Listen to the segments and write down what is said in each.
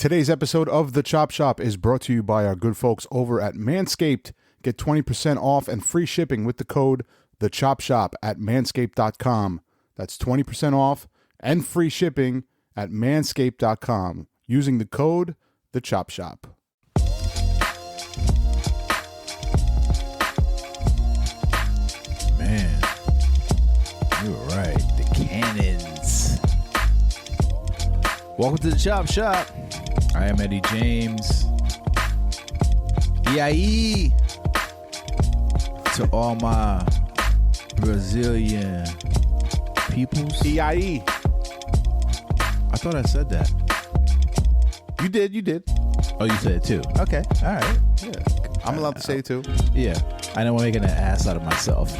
Today's episode of The Chop Shop is brought to you by our good folks over at Manscaped. Get 20% off and free shipping with the code The Chop Shop at manscaped.com. That's 20% off and free shipping at manscaped.com using the code The Chop Shop. Man, you were right. The cannons. Welcome to The Chop Shop. I am Eddie James. E I E to all my Brazilian peoples. EIE. I thought I said that. You did. Oh, you said it too. Okay, all right. Yeah. I'm allowed to say it too. Yeah, I know I'm making an ass out of myself.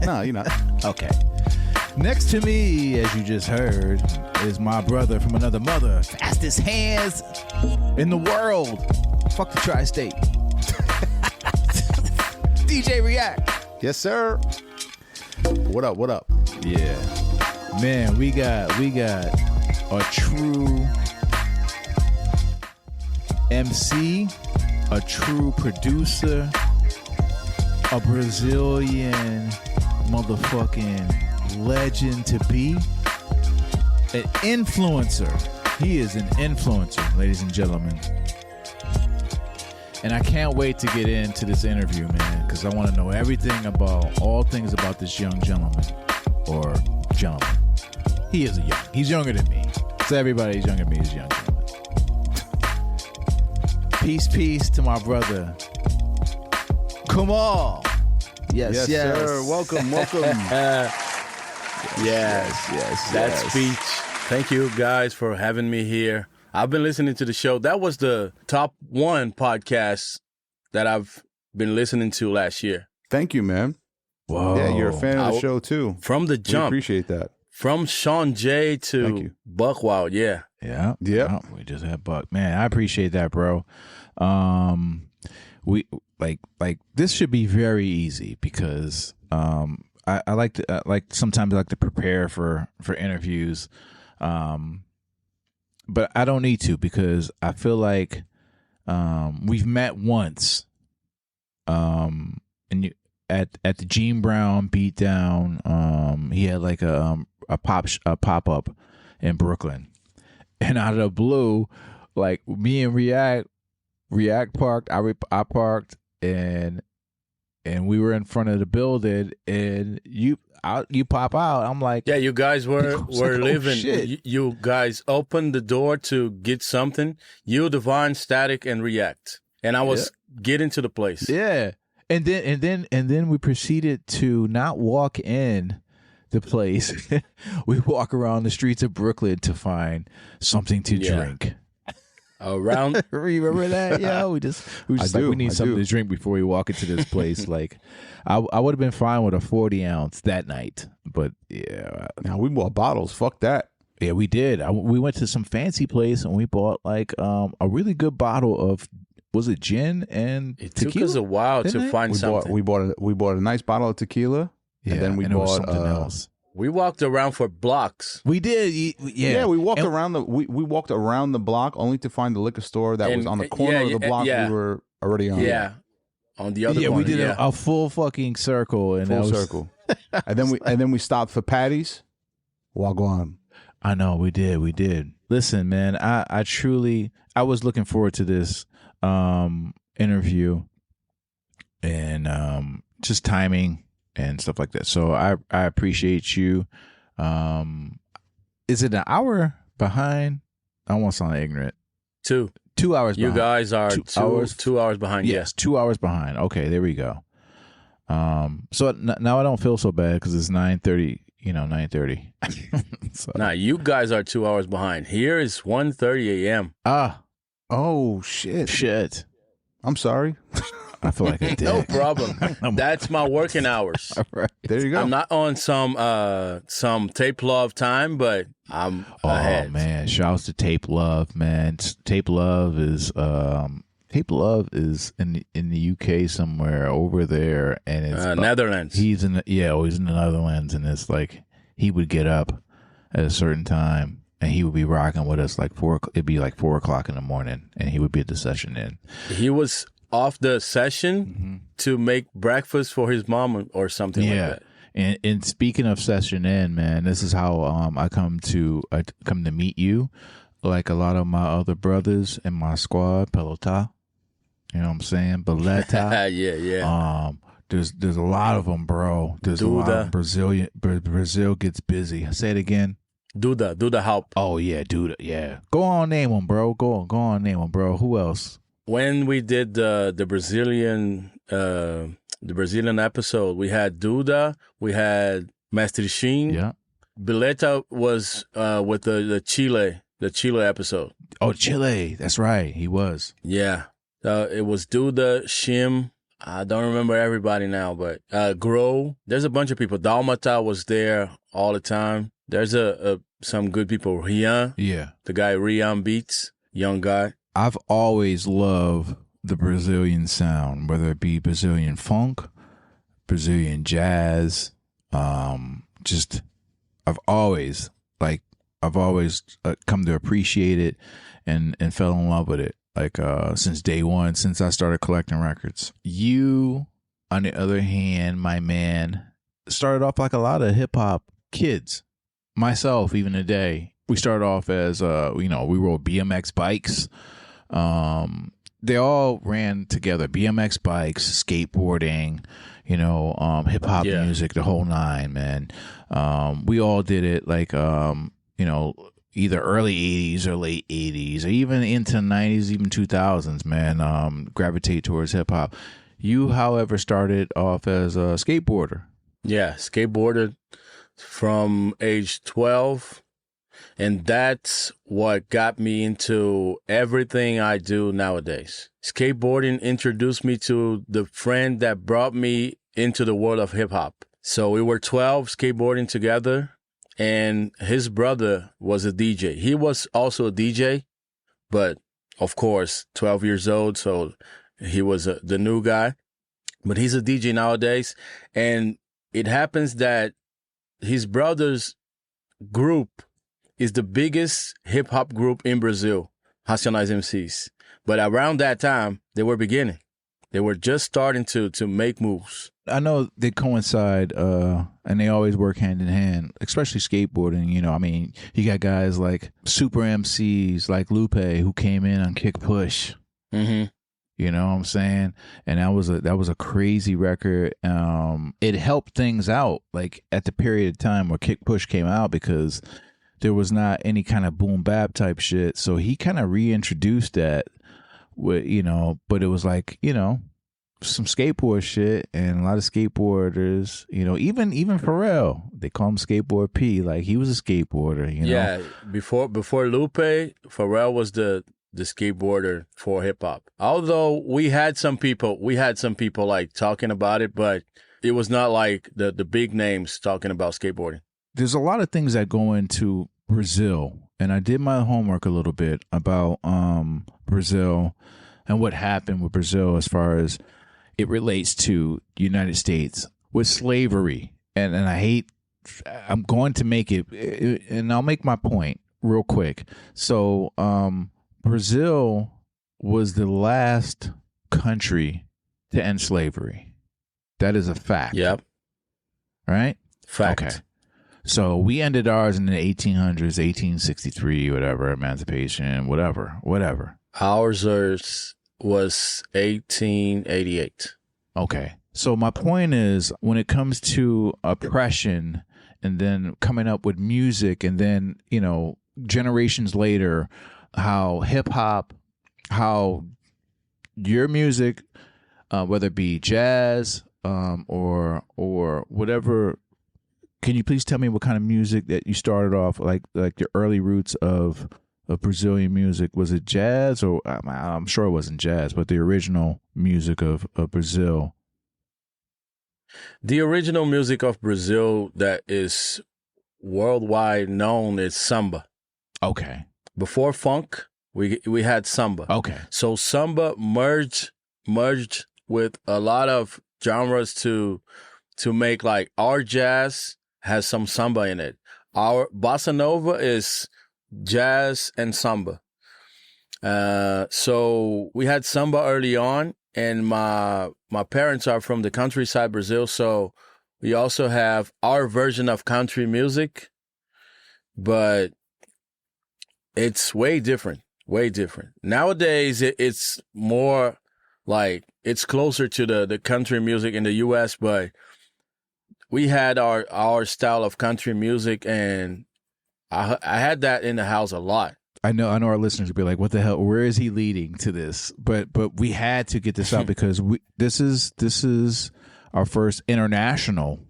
No, you're not. Okay. Next to me, as you just heard, is my brother from another mother. Fastest hands in the world. Fuck the tri-state. DJ React. Yes, sir. What up? Yeah. Man, we got a true MC, a true producer, a Brazilian motherfucking legend to be, an influencer. He is an influencer, ladies and gentlemen. And I can't wait to get into this interview, man, because I want to know all things about this young gentleman, or gentleman. He's younger than me. So everybody who's younger than me is young gentleman. Peace to my brother, Kamau. Yes, sir. Welcome. Yes. That speech. Thank you guys for having me here. I've been listening to the show. That was the top one podcast that I've been listening to last year. Thank you, man. Whoa. Yeah, you're a fan of the show too. From the jump. We appreciate that. From Sean J to Buckwild, yeah. Yeah. We just had Buck. Man, I appreciate that, bro. We like this should be very easy because I like sometimes I like to prepare for interviews, but I don't need to because I feel like we've met once, and you at the Gene Brown beatdown. He had like a pop up in Brooklyn, and out of the blue, like me and React parked. I parked, and we were in front of the building, and you pop out. I'm like, yeah, you guys were living. Shit. You guys opened the door to get something. You, Divine, Static, and React, and I was getting to the place. Yeah, and then we proceeded to not walk in the place. We walk around the streets of Brooklyn to find something to drink. Around, remember that? Yeah, we need something to drink before we walk into this place. Like, I would have been fine with a 40-ounce that night, but yeah. Now we bought bottles. Fuck that. Yeah, we did. We went to some fancy place and we bought like a really good bottle of, was it gin and it tequila? took us a while to find something. We bought a nice bottle of tequila, and then we bought something else. We walked around for blocks. We did, yeah. We walked around the block only to find the liquor store that was on the corner of the block we were already on. Yeah, on the other. Yeah, corner, we did a full fucking circle, and circle. and then we stopped for Patty's. Wagwan. I know we did. Listen, man, I was looking forward to this interview, and just timing and stuff like that. So I appreciate you. Is it an hour behind? I don't want to sound ignorant. 2 hours behind. You guys are 2 hours behind. Yes, 2 hours behind. Okay, there we go. So now I don't feel so bad because it's 9:30. 9:30. So. Nah, you guys are 2 hours behind. Here is 1:30 a.m. Oh shit. I'm sorry. I feel like I did. No problem. That's my working hours. All right. There you go. I'm not on some Tape Love time, but I'm ahead. Oh man, shouts to Tape Love, man. Tape Love is in the UK somewhere over there, and it's Netherlands. He's in the Netherlands, and it's like he would get up at a certain time and he would be rocking with us like it'd be like 4:00 in the morning, and he would be at the session in. He was off the session to make breakfast for his mom or something like that. And speaking of session in, man, this is how I come to meet you. Like a lot of my other brothers in my squad, pelota, you know what I'm saying, baleta. yeah. There's a lot of them, bro. There's Duda. a lot of Brazil gets busy. Say it again. Duda help. Oh yeah, Duda. Yeah. Go on, name them, bro. Go on, name them, bro. Who else? When we did the Brazilian episode, we had Duda, we had Mestre Shin. Yeah. Bileta was with the Chile episode. Oh, Chile. That's right. He was. Yeah. It was Duda, Shim. I don't remember everybody now, but Grow. There's a bunch of people. Dalmata was there all the time. There's some good people. Rian. Yeah. The guy Rian Beats, young guy. I've always loved the Brazilian sound, whether it be Brazilian funk, Brazilian jazz. I've always come to appreciate it and fell in love with it. Like since day one, since I started collecting records. You, on the other hand, my man, started off like a lot of hip hop kids. Myself, even today, we started off as we rode BMX bikes. They all ran together. BMX bikes, skateboarding, hip hop music, the whole nine, man. We all did it like either early 80s or late 80s, or even into the 90s, even 2000s, man, gravitate towards hip hop. You, however, started off as a skateboarder. Yeah, skateboarded from age 12. And that's what got me into everything I do nowadays. Skateboarding introduced me to the friend that brought me into the world of hip hop. So we were 12 skateboarding together, and his brother was a DJ. He was also a DJ, but of course, 12 years old, so he was the new guy. But he's a DJ nowadays, and it happens that his brother's group is the biggest hip-hop group in Brazil, Racionais MCs. But around that time, they were beginning. They were just starting to make moves. I know they coincide, and they always work hand in hand, especially skateboarding. You got guys like super MCs like Lupe who came in on Kick Push. Mm-hmm. You know what I'm saying? And that was a crazy record. It helped things out, like at the period of time where Kick Push came out, because there was not any kind of boom bap type shit. So he kind of reintroduced that with, but it was like, some skateboard shit, and a lot of skateboarders, even Pharrell, they call him Skateboard P. Like, he was a skateboarder, Yeah, before Lupe, Pharrell was the skateboarder for hip hop. Although we had some people like talking about it, but it was not like the big names talking about skateboarding. There's a lot of things that go into Brazil, and I did my homework a little bit about Brazil and what happened with Brazil as far as it relates to the United States with slavery. And I'm going to make it, and I'll make my point real quick. So Brazil was the last country to end slavery. That is a fact. Yep. Right? Fact. Okay. So we ended ours in the 1800s, 1863, whatever, emancipation, whatever. Ours was 1888. Okay. So my point is, when it comes to oppression and then coming up with music, and then, generations later, how hip hop, how your music, whether it be jazz or whatever. Can you please tell me what kind of music that you started off, like your early roots of Brazilian music? Was it jazz, or I'm sure it wasn't jazz, but the original music of Brazil? The original music of Brazil that is worldwide known is samba. Okay. Before funk, we had samba. Okay. So samba merged with a lot of genres to make, like, our jazz has some samba in it. Our bossa nova is jazz and samba. So we had samba early on, and my parents are from the countryside Brazil, so we also have our version of country music, but it's way different. Nowadays, it's more like it's closer to the country music in the U.S., but we had our style of country music, and I had that in the house a lot. I know our listeners will be like, "What the hell? Where is he leading to this?" But we had to get this out because this is our first international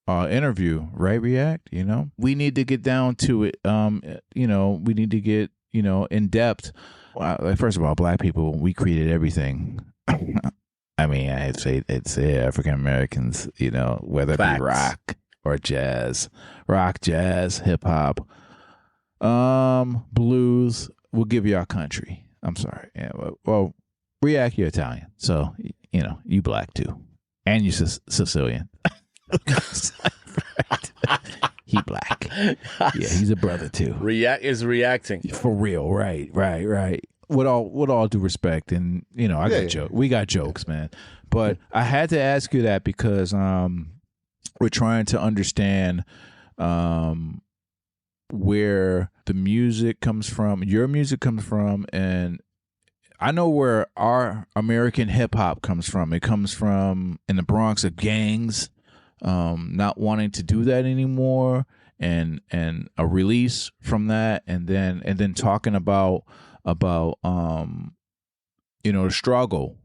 interview, right? React, we need to get down to it. We need to get in depth. First of all, Black people, we created everything. I mean, I'd say African Americans, whether it be rock or jazz, hip hop. Blues. We'll give you our country. I'm sorry. Yeah, well, React, you're Italian, so you Black too, and you Sicilian. He Black. Yeah, he's a brother too. React is reacting for real. Right. With all due respect, and I got joke. We got jokes, man. But I had to ask you that because we're trying to understand where the music comes from, your music comes from, and I know where our American hip hop comes from. It comes from in the Bronx of gangs, not wanting to do that anymore, and a release from that, and then talking about the struggle.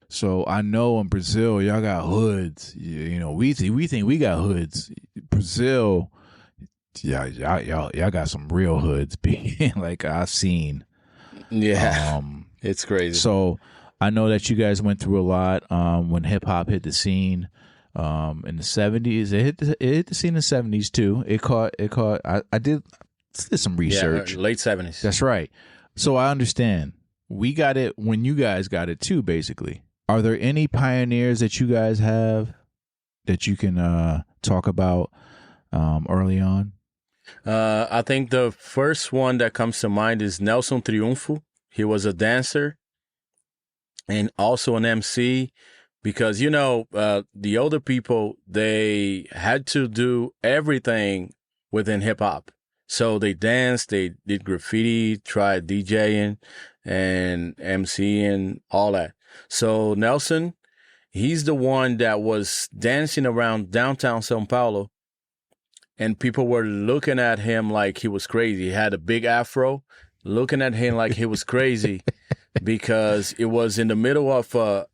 So I know in Brazil y'all got hoods. We think we got hoods. Brazil. Yeah, y'all got some real hoods being like I've seen. Yeah, it's crazy. So I know that you guys went through a lot when hip hop hit the scene in the 70s. It hit the scene in the 70s too. It caught. I did some research. Yeah, late 70s. That's right. So I understand. We got it when you guys got it too. Basically, are there any pioneers that you guys have that you can talk about early on? I think the first one that comes to mind is Nelson Triunfo. He was a dancer and also an MC because, the older people, they had to do everything within hip hop. So they danced, they did graffiti, tried DJing and MCing, all that. So Nelson, he's the one that was dancing around downtown São Paulo. And people were looking at him like he was crazy. He had a big afro, looking at him like he was crazy because it was in the middle of a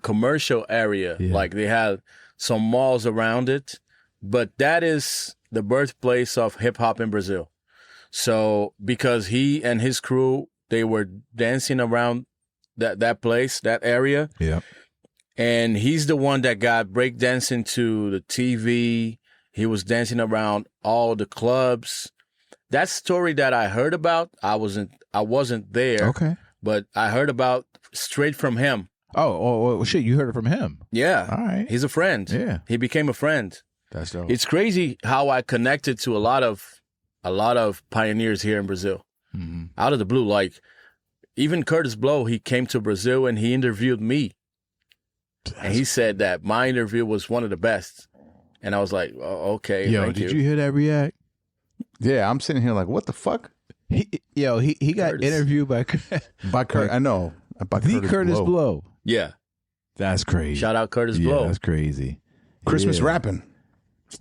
commercial area. Yeah. Like they had some malls around it. But that is the birthplace of hip hop in Brazil. So because he and his crew, they were dancing around that place, that area. Yeah. And he's the one that got breakdancing to the TV. He was dancing around all the clubs. That story that I heard about, I wasn't there. Okay. But I heard about straight from him. Oh, shit, you heard it from him. Yeah. All right. He's a friend. Yeah. He became a friend. That's dope. It's crazy how I connected to a lot of pioneers here in Brazil. Mm-hmm. Out of the blue, like even Kurtis Blow, he came to Brazil and he interviewed me. And he said that my interview was one of the best. And I was like, oh, okay. Yo, did you hear that React? Yeah, I'm sitting here like, what the fuck? He got interviewed by Kurtis. I know. By the Kurtis Blow. Yeah. That's crazy. Shout out Kurtis Blow. Yeah, that's crazy. Christmas rapping.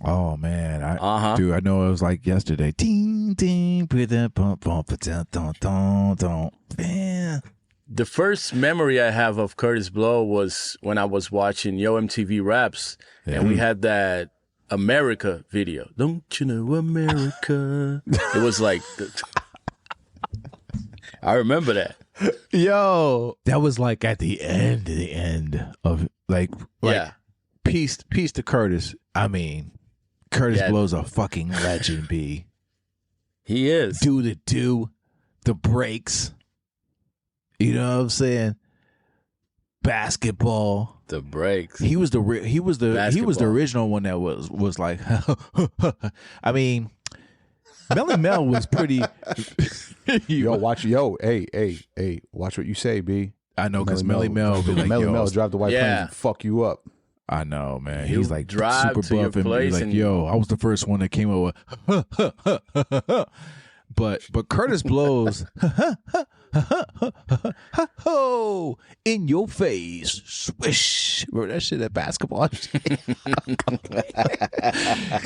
Oh man, dude, I know it was like yesterday. Ding ding, the first memory I have of Kurtis Blow was when I was watching Yo MTV Raps, and we had that America video. Don't you know America? It was like, I remember that. Yo, that was like at the end of like yeah. Peace to Kurtis. I mean, Kurtis Blow's a fucking legend, B. He is. Do the breaks. You know what I'm saying? Basketball. The breaks. He was the original one that was like I mean, Melly Mel was pretty. Hey, watch what you say, B. I know, because Melly Mel be like, Melly Mel drive the white planes and fuck you up. I know, man. He'll He's like drive super to your buff and place he's like, and- yo, I was the first one that came up with but Kurtis blows in your face. Swish. Remember that shit at basketball?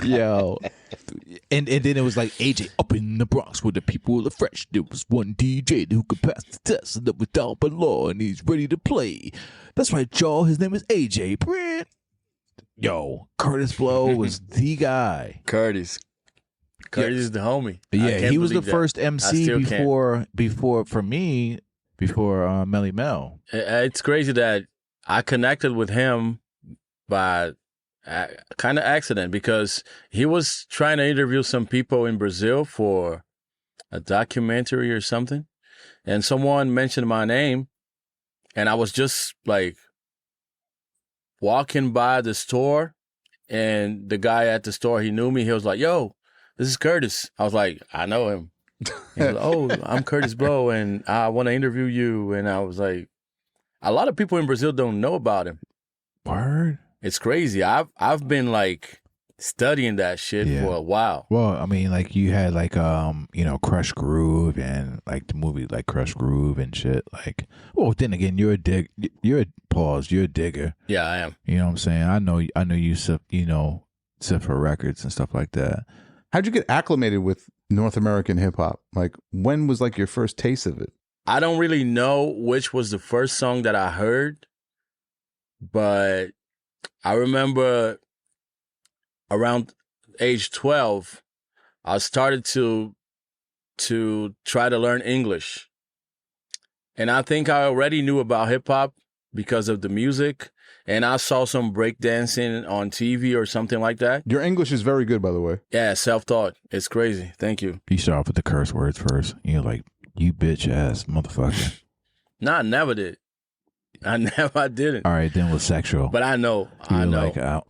Yo. And then it was like AJ up in the Bronx where the people are fresh. There was one DJ who could pass the test and that was down below and he's ready to play. That's right, y'all. His name is AJ. Yo, Kurtis Blow was the guy. Curtis is the homie. Yeah, he was the that. first I MC still before Melly Mel. It's crazy that I connected with him by kind of accident because he was trying to interview some people in Brazil for a documentary or something. And someone mentioned my name and I was just like walking by the store and the guy at the store, he knew me. He was like, yo, this is Kurtis. I was like, I know him. He was like, oh, I'm Kurtis Blow and I want to interview you. And I was like, a lot of people in Brazil don't know about him. Word? It's crazy. I've been like studying that shit for a while. Well, I mean, like you had like Crush Groove and like the movie like Crush Groove and shit. Like, well, then again, you're a digger. Yeah, I am. You know what I'm saying? I know you sit for records and stuff like that. How'd you get acclimated with North American hip hop? Like, when was like your first taste of it? I don't really know which was the first song that I heard, but I remember around age 12, I started to try to learn English. And I think I already knew about hip hop because of the music. And I saw some breakdancing on TV or something like that. Your English is very good, by the way. Yeah, self-taught. It's crazy. Thank you. You start off with the curse words first. You're like, you bitch ass motherfucker. No, I never did. I didn't. All right, then it was sexual. But I know. You're like, some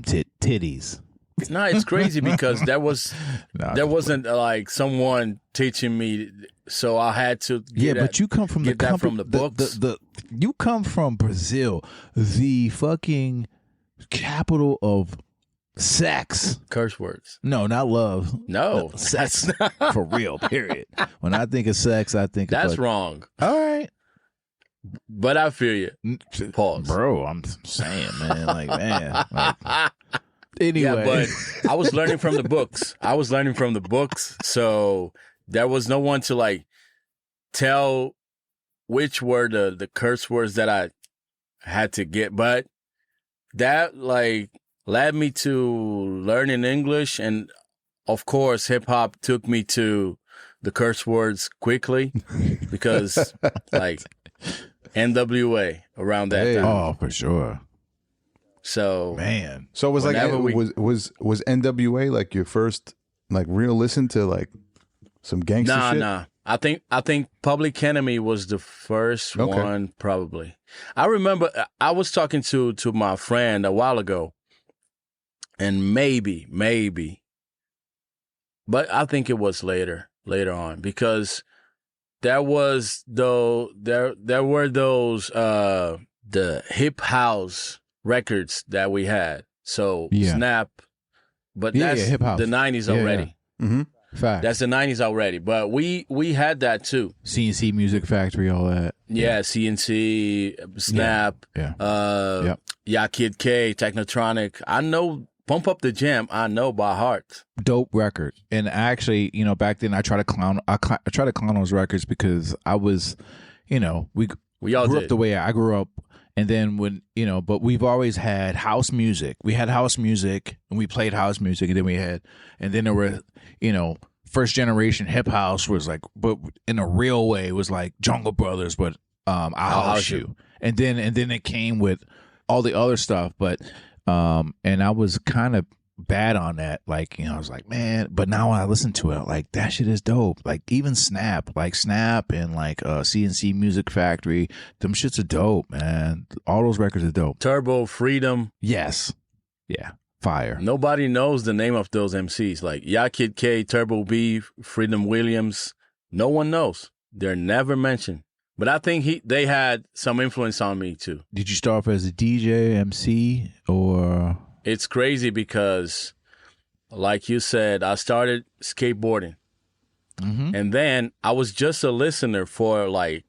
titties. No, it's crazy because there wasn't like someone teaching me, so I had to but you come from that from the books. You come from Brazil, the fucking capital of sex. Curse words. No, not love. No, sex for real. Period. When I think of sex, I think that's of wrong. All right, but I feel you. Pause, bro. I'm saying, man. Like, man. Anyway. Yeah, but I was learning from the books. So there was no one to like tell which were the curse words that I had to get. But that like led me to learning English. And of course, hip hop took me to the curse words quickly because like NWA around that time. Oh, for sure. So man, so it was like was NWA like your first like real listen to like some gangster shit? Nah. I think Public Enemy was the first one probably. I remember I was talking to my friend a while ago, and maybe, but I think it was later on because there were those the hip house records that we had. So Snap, but that's hip house. the 90s already. Yeah. Mm-hmm. Fact. That's the 90s already. But we had that too. CNC Music Factory, all that. Yeah, CNC, Snap, Yeah Kid K, Technotronic. I know Pump Up the Jam, I know by heart. Dope record. And actually, back then I try to clown those records because I was, we all grew up the way I grew up. And then when, but we've always had house music. We had house music and we played house music. And then there were, first generation hip house was like, but in a real way, it was like Jungle Brothers, but I'll House You. And then it came with all the other stuff. But, and I was kind of bad on that. Like, I was like, man, but now when I listen to it, like that shit is dope. Like even Snap and like CNC Music Factory, them shits are dope, man. All those records are dope. Turbo, Freedom. Yes. Yeah. fire. Nobody knows the name of those MCs like Ya Kid K, Turbo B, Freedom Williams. No one knows. They're never mentioned. But I think they had some influence on me too. Did you start off as a DJ, MC, or? It's crazy because, like you said, I started skateboarding. Mm-hmm. And then I was just a listener for like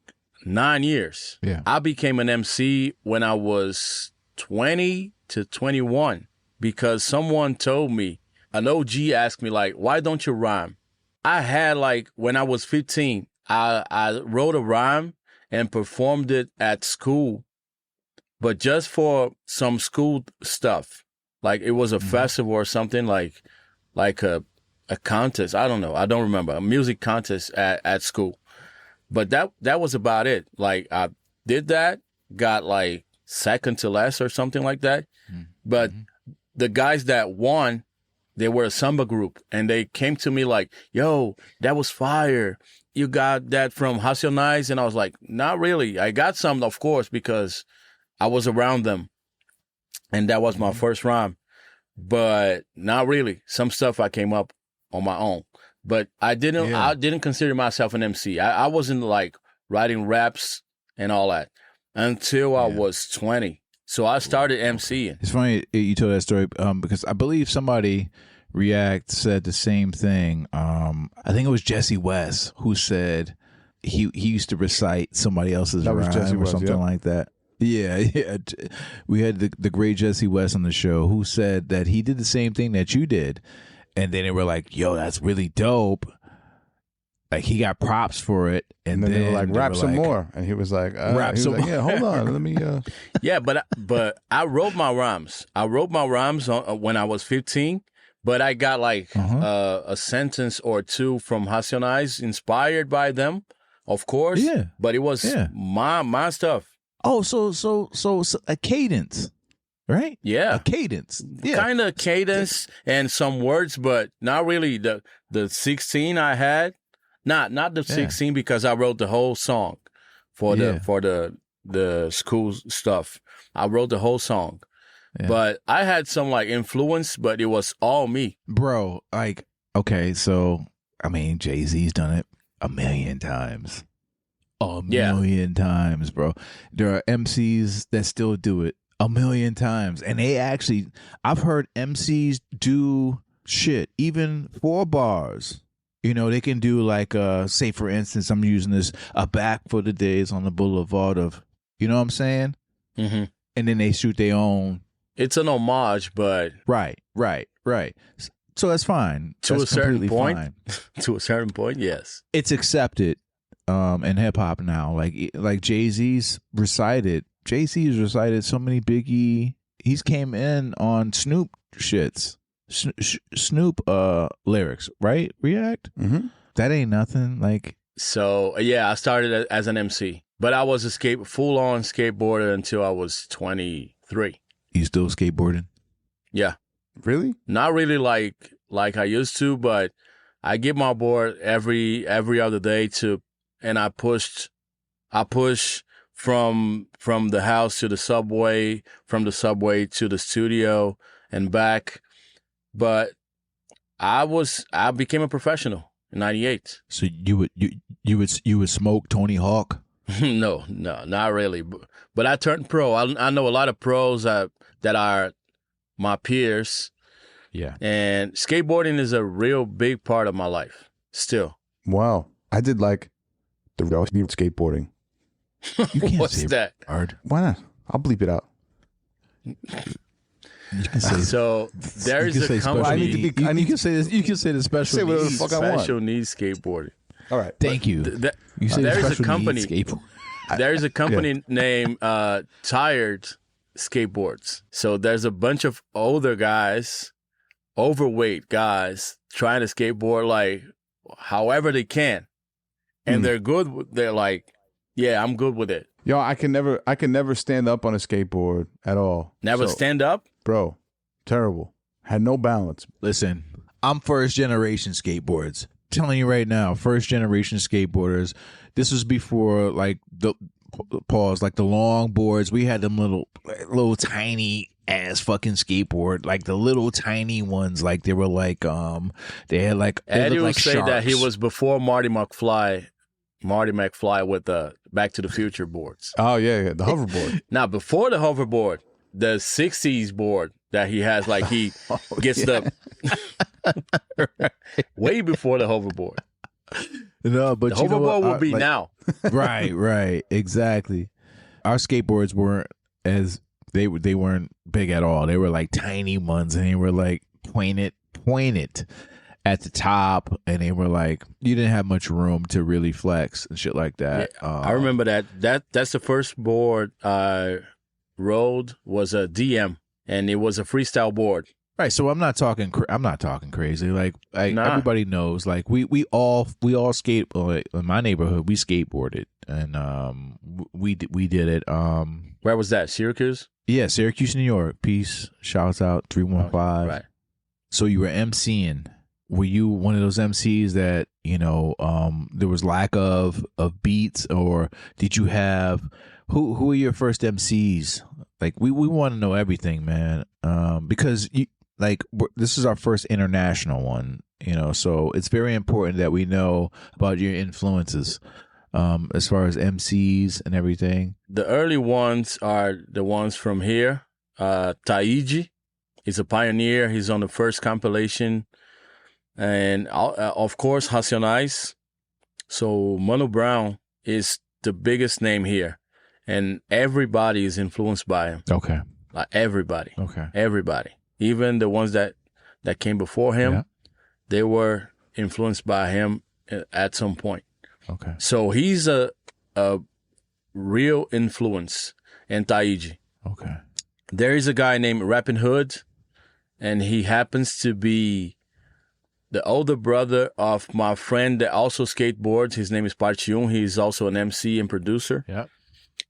9 years. Yeah. I became an MC when I was 20 to 21 because someone told me, an OG asked me like, why don't you rhyme? I had like, when I was 15, I wrote a rhyme and performed it at school, but just for some school stuff. Like it was a festival or something like a contest. I don't know. I don't remember. A music contest at school. But that was about it. Like I did that, got like second to last or something like that. But the guys that won, they were a samba group and they came to me like, yo, that was fire. You got that from Hacionize? And I was like, not really. I got some, of course, because I was around them. And that was my first rhyme. But not really. Some stuff I came up on my own. But I didn't consider myself an MC. I wasn't like writing raps and all that until I was 20. So I started MCing. It's funny you told that story because I believe somebody said the same thing. I think it was Jesse West who said he used to recite somebody else's rhyme or something like that. Yeah. We had the great Jesse West on the show who said that he did the same thing that you did. And then they were like, yo, that's really dope. Like, he got props for it. And then they were like, rap some more. And he was like, rap some more. Yeah, hold on. Let me. Yeah, but I wrote my rhymes. I wrote my rhymes when I was 15. But I got like a sentence or two from Hacionize inspired by them, of course. Yeah. But it was my stuff. Oh, so a cadence. Right? Yeah. A cadence. Yeah. Kind of cadence and some words, but not really the 16 I had. Not the 16 because I wrote the whole song for the school stuff. I wrote the whole song. Yeah. But I had some like influence, but it was all me. Bro, like, okay, so I mean, Jay-Z's done it a million times. A million times, bro. There are MCs that still do it a million times. And they actually, I've heard MCs do shit, even 4 bars. You know, they can do like, say for instance, I'm using this, a back for the days on the boulevard of, you know what I'm saying? Mm-hmm. And then they shoot their own. It's an homage, but. Right. So that's fine. To a certain point. Fine. To a certain point, yes. It's accepted in hip hop now. Like Jay-Z's recited so many Biggie. He's came in on Snoop shits, Snoop lyrics, right? React. Mm-hmm. That ain't nothing. Like, so I started as an MC, but I was a full on skateboarder until I was 23. You still skateboarding? Yeah. Really? Not really like I used to, but I get my board every other day and I push from the house to the subway, from the subway to the studio and back. But I became a professional in '98. So you would smoke Tony Hawk? No, not really. But I turned pro. I know a lot of pros that are my peers. Yeah. And skateboarding is a real big part of my life still. Wow. I did like the skateboarding. You can't What's that? Hard. Why not? I'll bleep it out. You can say, so there is a company. You can say this. You can say the special. Say whatever the fuck I want. Special needs skateboarding. All right. Thank you. There is a company. There is a company named Tired Skateboards. So there's a bunch of older guys, overweight guys, trying to skateboard like however they can, and they're good. They're like, yeah, I'm good with it. Yo, I can never stand up on a skateboard at all. Never stand up? Bro, terrible. Had no balance. Listen, I'm first generation skateboards. Telling you right now, first generation skateboarders. This was before like pause, like the long boards. We had them little tiny ass fucking skateboard, like the little tiny ones. Like they were like they had like Eddie would like say sharks. that he was before Marty McFly with the Back to the Future boards. Oh yeah, the hoverboard. Now before the hoverboard, the '60s board that he has, like he gets the way before the hoverboard. No, but The hoverboard will be now. right, exactly. Our skateboards weren't as they weren't big at all. They were like tiny ones, and they were like pointed at the top, and they were like you didn't have much room to really flex and shit like that. Yeah, I remember that's the first board I rode was a DM, and it was a freestyle board. Right, so I'm not talking crazy. Like Nah. everybody knows. Like we all skate. Like, in my neighborhood, we skateboarded, and we did it. Where was that? Syracuse? Yeah, Syracuse, New York. Peace. Shouts out 315. Right. So you were MCing. Were you one of those MCs that there was lack of beats, or did you have who were your first MCs? Like we want to know everything, man. Because this is our first international one, so it's very important that we know about your influences as far as MCs and everything. The early ones are the ones from here. Taiji, he's a pioneer. He's on the first compilation. And of course, Racionais. So Mano Brown is the biggest name here. And everybody is influenced by him. Okay. Like everybody. Okay. Everybody. Even the ones that came before him, Yeah. they were influenced by him at some point. Okay. So he's a real influence in Taiji. Okay. There is a guy named Rappin' Hood, and he happens to be the older brother of my friend that also skateboards. His name is Partiun. He's also an MC and producer. Yeah.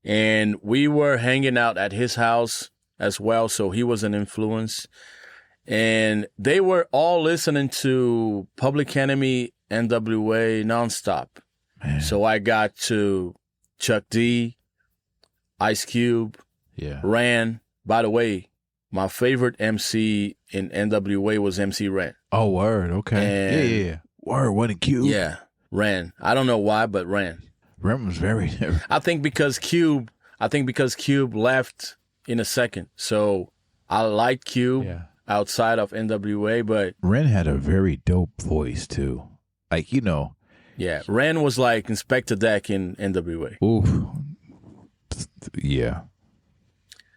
And we were hanging out at his house as well, so he was an influence. And they were all listening to Public Enemy, NWA nonstop. Man. So I got to Chuck D, Ice Cube, Yeah. Ran. By the way, my favorite MC in NWA was MC Ran. Oh, word. Okay. And- Yeah. Word. What a cute. Yeah, Ran. I don't know why, but Ran. Rem was very. I think because Cube left in a second. So I liked Cube Yeah. outside of NWA, but Ren had a very dope voice too. Like yeah, Ran was like Inspector Deck in NWA. oof. Yeah.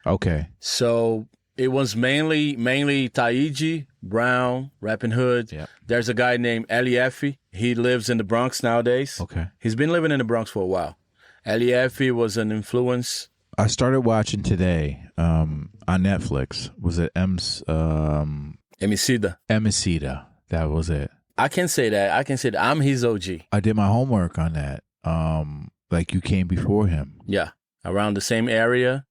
Okay. So it was mainly Taiji, Brown, Rappin' Hood. Yeah. There's a guy named Eliefi. He lives in the Bronx nowadays. Okay. He's been living in the Bronx for a while. Eliefi was an influence. I started watching today on Netflix. Was it Emicida. Emicida? That was it. I can say that. I'm his OG. I did my homework on that. Like you came before him. Yeah. Around the same area,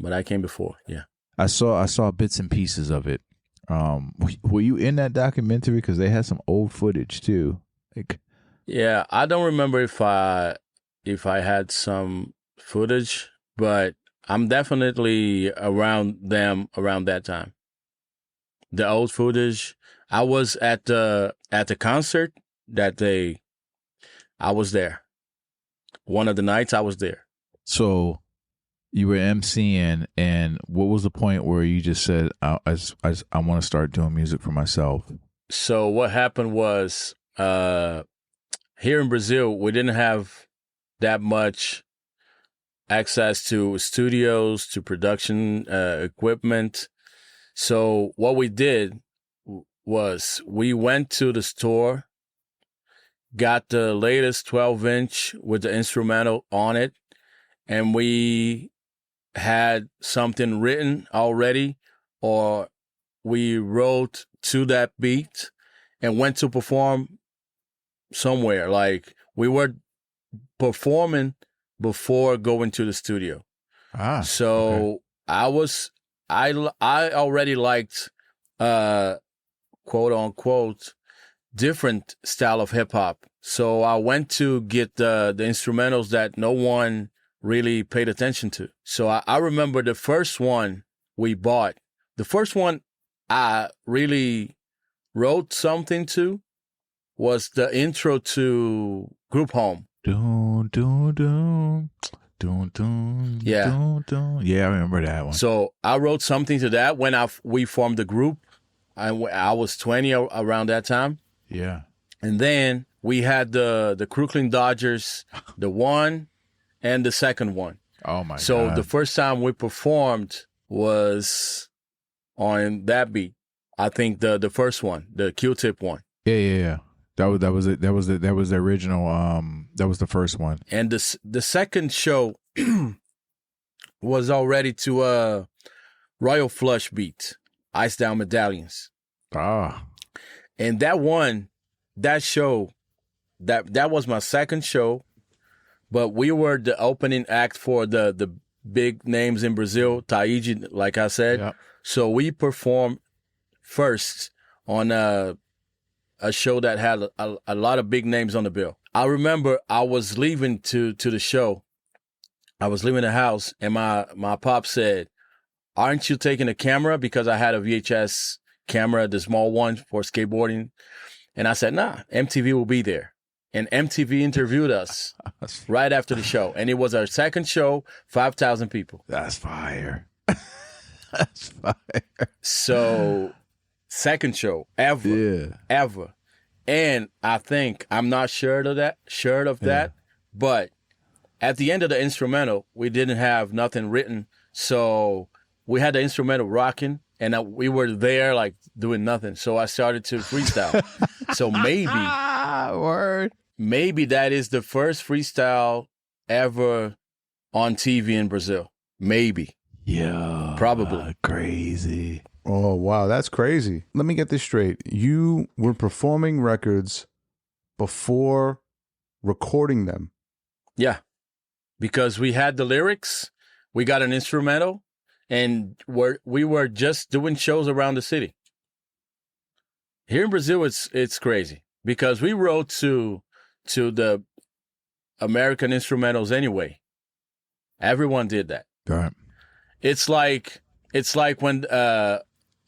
but I came before. Yeah. I saw bits and pieces of it. Were you in that documentary? Because they had some old footage too. Like, Yeah. I don't remember if I had some footage, but I'm definitely around them around that time. The old footage. I was at the concert that day. I was there. One of the nights I was there. so you were MCing, and what was the point where you just said, I want to start doing music for myself? So what happened was, here in Brazil, we didn't have that much access to studios, to production equipment. So what we did was we went to the store, got the latest 12-inch with the instrumental on it, and we had something written already, or we wrote to that beat and went to perform somewhere. Like we were performing before going to the studio. So okay. I already liked quote unquote different style of hip hop. So I went to get the instrumentals that no one really paid attention to. So I remember the first one we bought. The first one I really wrote something to was the intro to Group Home. Dun, dun, dun. Dun, dun, Yeah. dun, dun. Yeah, I remember that one. So I wrote something to that when we formed the group. I was 20 around that time. Yeah. And then we had the Crooklyn Dodgers, the one and the second one. Oh, my God. So the first time we performed was on that beat. I think the first one, the Q-Tip one. Yeah. That was it. That was the original. That was the first one. And the second show was already to Royal Flush beat, Ice Down Medallions. Ah. And that show, that was my second show, but we were the opening act for the big names in Brazil, Taiji, like I said. Yep. So we performed first on a show that had a lot of big names on the bill. I remember I was leaving to the show. I was leaving the house, and my pop said, "Aren't you taking a camera?" Because I had a VHS camera, the small one for skateboarding. And I said, "Nah, MTV will be there." And MTV interviewed us right after the show. And it was our second show, 5,000 people. That's fire. That's fire. So, second show ever. Yeah. Ever. And I think, I'm not sure of that, but at the end of the instrumental, we didn't have nothing written. So we had the instrumental rocking, and we were there like doing nothing. So I started to freestyle. So maybe that is the first freestyle ever on TV in Brazil. Maybe. Yeah. Probably. Crazy. Oh, wow. That's crazy. Let me get this straight. You were performing records before recording them. Yeah. Because we had the lyrics, we got an instrumental, and we were just doing shows around the city. Here in Brazil, it's crazy because we wrote to the American instrumentals anyway. Everyone did that. Right. It's like when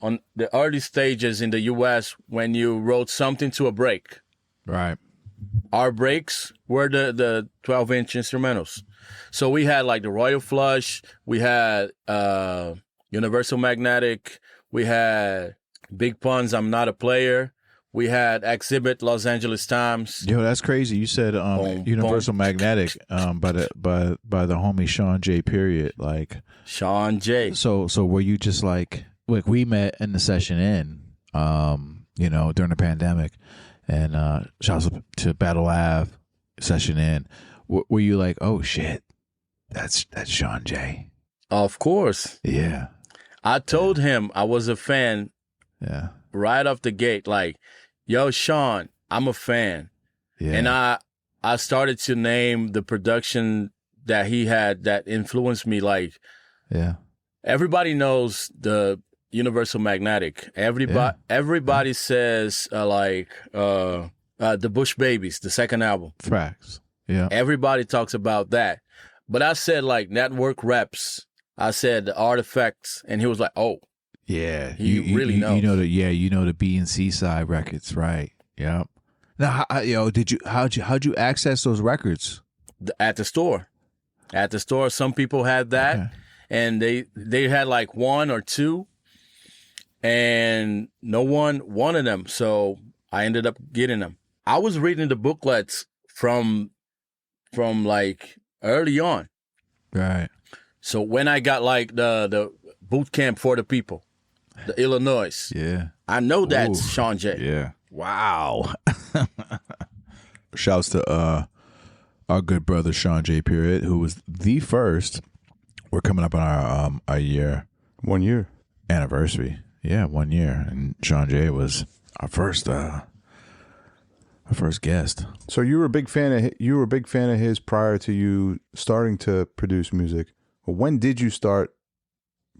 on the early stages in the U.S. when you wrote something to a break. Right. Our breaks were the 12-inch instrumentals. So we had like the Royal Flush, we had Universal Magnetic, we had Big Puns, I'm Not a Player, we had Exhibit, Los Angeles Times. Yo, that's crazy. You said Universal Magnetic by the homie Sean J. Period. Like Sean J. So were you just like we met in the Session during the pandemic, and shouts to Battle Ave, Session Inn. Were you like, oh shit, that's Sean J? Of course. Yeah. I told him I was a fan. Yeah. Right off the gate, like, yo, Sean, I'm a fan. Yeah. And I started to name the production that he had that influenced me. Like, yeah, everybody knows the Universal Magnetic. Everybody says the Bush Babies, the second album. Facts. Yeah. Everybody talks about that. But I said like Network Reps. I said the Artifacts, and he was like, oh. Yeah, he really knows. You know the B and C side records, right? Yep. Now, how'd you access those records? At the store. At the store, some people had that, okay. And they had like one or two, and no one wanted them, so I ended up getting them. I was reading the booklets from like early on, right? So when I got like the boot camp for the people. The Illinois. Yeah. I know that's Sean J. Yeah. Wow. Shouts to our good brother Sean J. Period, who was the first. We're coming up on our year. 1 year. Anniversary. Yeah, 1 year. And Sean J. was our first guest. So you were a big fan of his prior to you starting to produce music. When did you start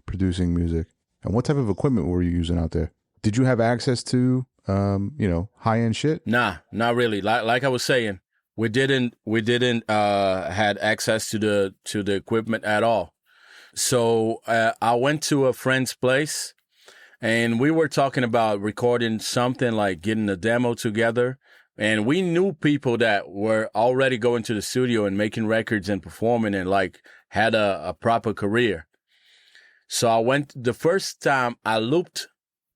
producing music? And what type of equipment were you using out there? Did you have access to, high-end shit? Nah, not really. Like I was saying, we didn't had access to the equipment at all. So I went to a friend's place, and we were talking about recording something, like getting a demo together. And we knew people that were already going to the studio and making records and performing and like had a proper career. So I went, the first time I looped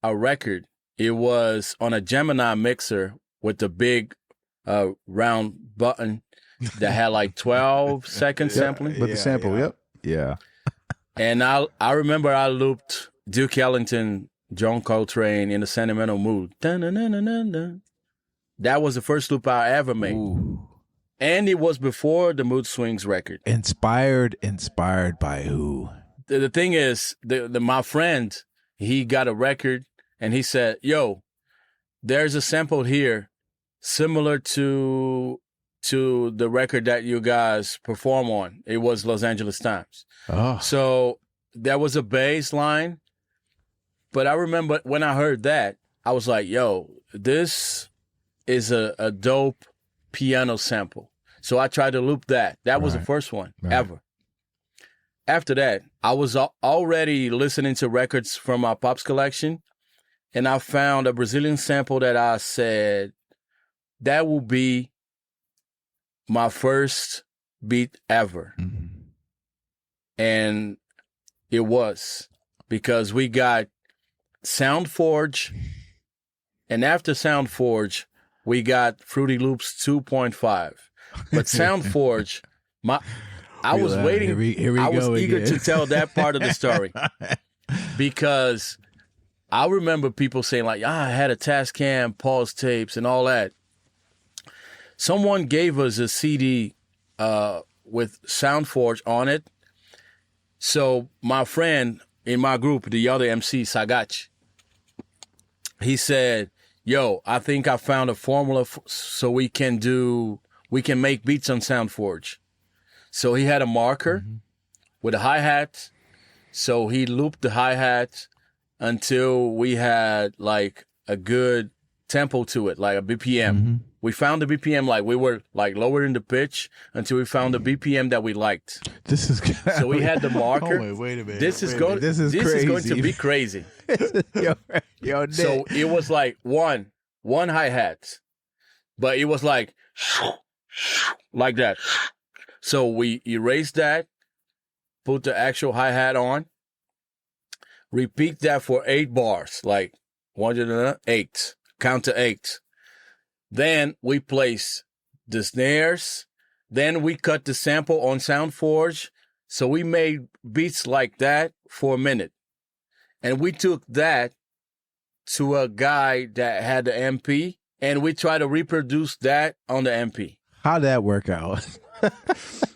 a record, it was on a Gemini mixer with the big round button that had like 12 seconds sampling. With the sample, yep. Yeah. And I remember I looped Duke Ellington, John Coltrane, In a Sentimental Mood. Dun-dun-dun-dun-dun. That was the first loop I ever made. Ooh. And it was before the Mood Swings record. Inspired by who? The thing is, my friend, he got a record and he said, yo, there's a sample here similar to the record that you guys perform on. It was Los Angeles Times. Oh. So there was a bass line. But I remember when I heard that, I was like, yo, this is a dope piano sample. So I tried to loop that. That was the first one ever. After that, I was already listening to records from my Pops collection, and I found a Brazilian sample that I said, that will be my first beat ever. Mm-hmm. And it was, because we got SoundForge, and after SoundForge, we got Fruity Loops 2.5. But SoundForge, I was waiting. I was eager to tell that part of the story, because I remember people saying like, I had a Tascam, pause tapes, and all that. Someone gave us a CD with SoundForge on it. So my friend in my group, the other MC, Sagach, he said, yo, I think I found a formula so we can make beats on SoundForge. So he had a marker with a hi-hat. So he looped the hi-hat until we had like a good tempo to it, like a BPM. Mm-hmm. We found the BPM, like we were like lowering the pitch until we found the BPM that we liked. This is so we had the marker. Oh, wait a minute. This is going to be crazy. yo, so it was like one hi-hat, but it was like that. So we erased that, put the actual hi-hat on, repeat that for 8 bars, like 1 to 8, count to 8. Then we place the snares. Then we cut the sample on SoundForge. So we made beats like that for a minute. And we took that to a guy that had the MP, and we tried to reproduce that on the MP. How'd that work out?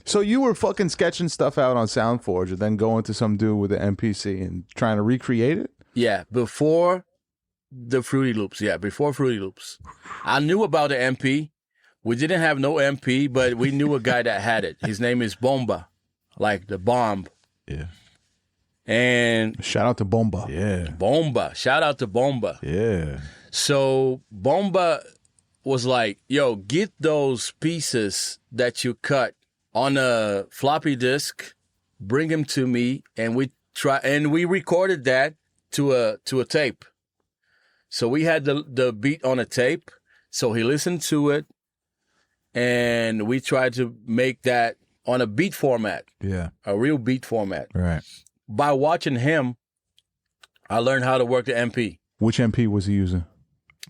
So you were fucking sketching stuff out on SoundForge and then going to some dude with an MPC and trying to recreate it? Yeah, before the Fruity Loops. Yeah, before Fruity Loops. I knew about the MP. We didn't have no MP, but we knew a guy that had it. His name is Bomba, like the bomb. Yeah. And shout out to Bomba. Yeah. Bomba. Shout out to Bomba. Yeah. So Bomba was like, yo, get those pieces that you cut on a floppy disk, bring them to me, and we recorded that to a tape. So we had the beat on a tape. So he listened to it, and we tried to make that on a beat format. Yeah. A real beat format. Right. By watching him, I learned how to work the MP. Which MP was he using?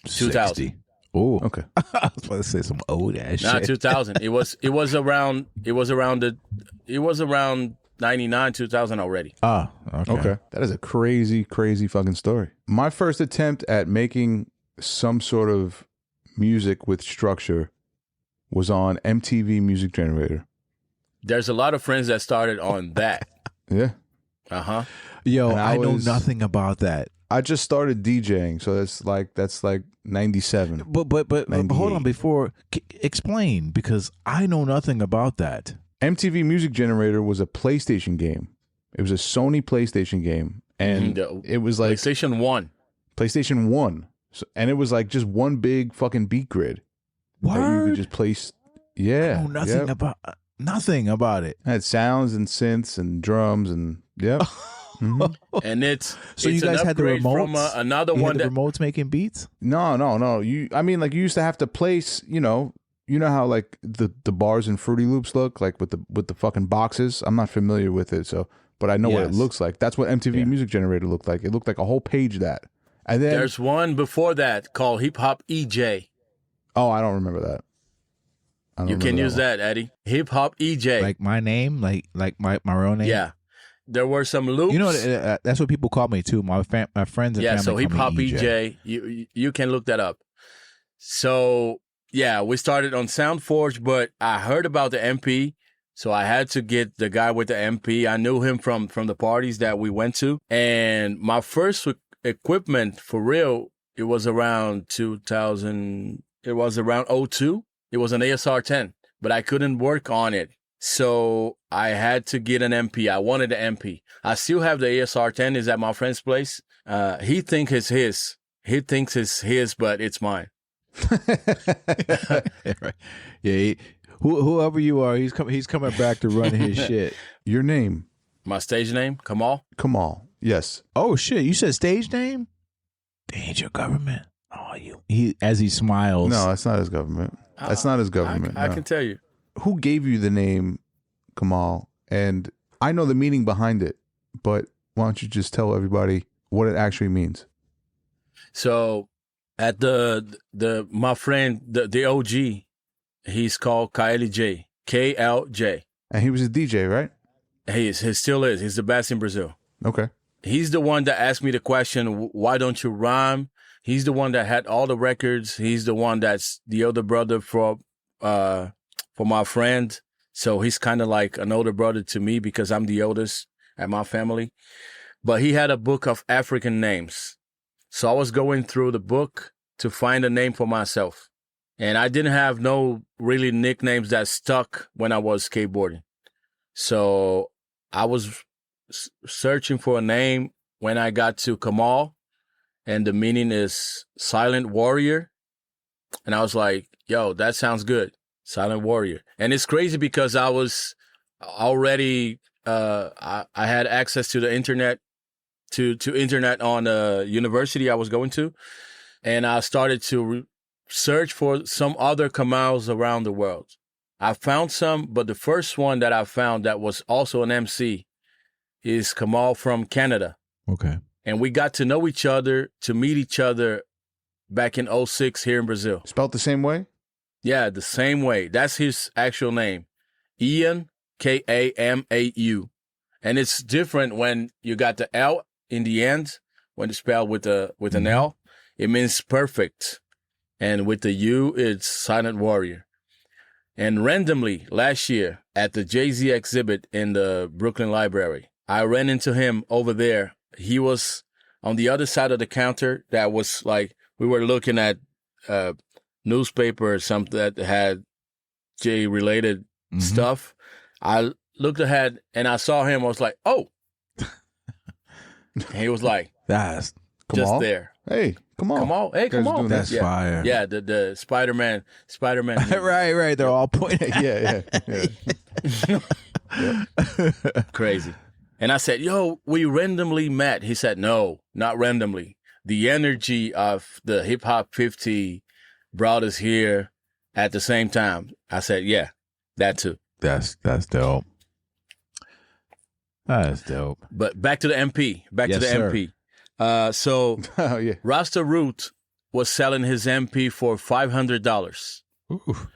2000. Oh, okay. I was about to say some old ass shit. 2000. It was around 99, 2000 already. Ah, okay. That is a crazy, crazy fucking story. My first attempt at making some sort of music with structure was on MTV Music Generator. There's a lot of friends that started on that. Yeah. Uh-huh. Yo, I know nothing about that. I just started DJing, so that's like 97. But hold on, before explain, because I know nothing about that. MTV Music Generator was a PlayStation game. It was a Sony PlayStation game, and it was like PlayStation 1. PlayStation 1. So, and it was like just one big fucking beat grid. What? That you could just place. Yeah. I know nothing about it. It had sounds and synths and drums and yep. And it's So it's you guys an had the upgrade from remotes? another You one had the that remotes making beats? No. I mean, like you used to have to place, you know how like the bars in Fruity Loops look like with the fucking boxes. I'm not familiar with it, but I know what it Yes. looks like. That's what MTV Music Generator looked like. It looked like a whole page of that. And then there's one before that called Hip Hop EJ. oh, I don't remember that. I don't You can remember use one. that, Eddie. Hip Hop EJ. Like my name, like my real name. Yeah. There were some loops. You know, that's what people call me too. My friends and Yeah, family so call Hip me Hop EJ. You can look that up. So yeah, we started on SoundForge, but I heard about the MP, so I had to get the guy with the MP. I knew him from the parties that we went to, and my first equipment for real, it was around 2000. It was around 02. It was an ASR 10, but I couldn't work on it. So I had to get an MP. I wanted an MP. I still have the ASR 10. Is at my friend's place. He thinks it's his. He thinks it's his, but it's mine. Right. Yeah. Whoever you are, he's coming back to run his shit. Your name? My stage name, Kamau. Kamau. Yes. Oh shit! You said stage name? Danger government. Oh, he as he smiles. No, that's not his government. That's not his government. I no. can tell you. Who gave you the name Kamau? And I know the meaning behind it, but why don't you just tell everybody what it actually means? So at my friend, the OG, he's called KLJ. KLJ. And he was a DJ, right? He still is. He's the best in Brazil. Okay. He's the one that asked me the question, why don't you rhyme? He's the one that had all the records. He's the one that's the older brother for my friend. So he's kind of like an older brother to me because I'm the oldest at my family. But he had a book of African names. So I was going through the book to find a name for myself. And I didn't have no really nicknames that stuck when I was skateboarding. So I was searching for a name when I got to Kamau, and the meaning is silent warrior. And I was like, yo, that sounds good. Silent warrior. And it's crazy because I was already, I had access to the internet, to internet on the university I was going to. And I started to search for some other Kamaus around the world. I found some, but the first one that I found that was also an MC is Kamau from Canada. Okay. And we got to know each other, to meet each other back in 06 here in Brazil. Spelled the same way? Yeah, the same way. That's his actual name. Ian, Kamau. And it's different when you got the L in the end, when it's spelled with an L. It means perfect. And with the U, it's silent warrior. And randomly, last year, at the Jay-Z exhibit in the Brooklyn Library, I ran into him over there. He was on the other side of the counter that was like, we were looking at newspaper or something that had Jay-related stuff. I looked ahead and I saw him. I was like, oh. And he was like, That's just Kamau? there. Hey, come on. Come on. Hey, come on. that's Yeah. fire. Yeah, the Spider-Man. right. They're all pointing. yeah. Crazy. And I said, yo, we randomly met. He said, no, not randomly. The energy of the Hip Hop 50 brought us here at the same time. I said, yeah, that too. That's dope. That's dope. But back to the MP. Yes, sir. MP. So Oh, yeah. Rasta Root was selling his MP for $500. Ooh.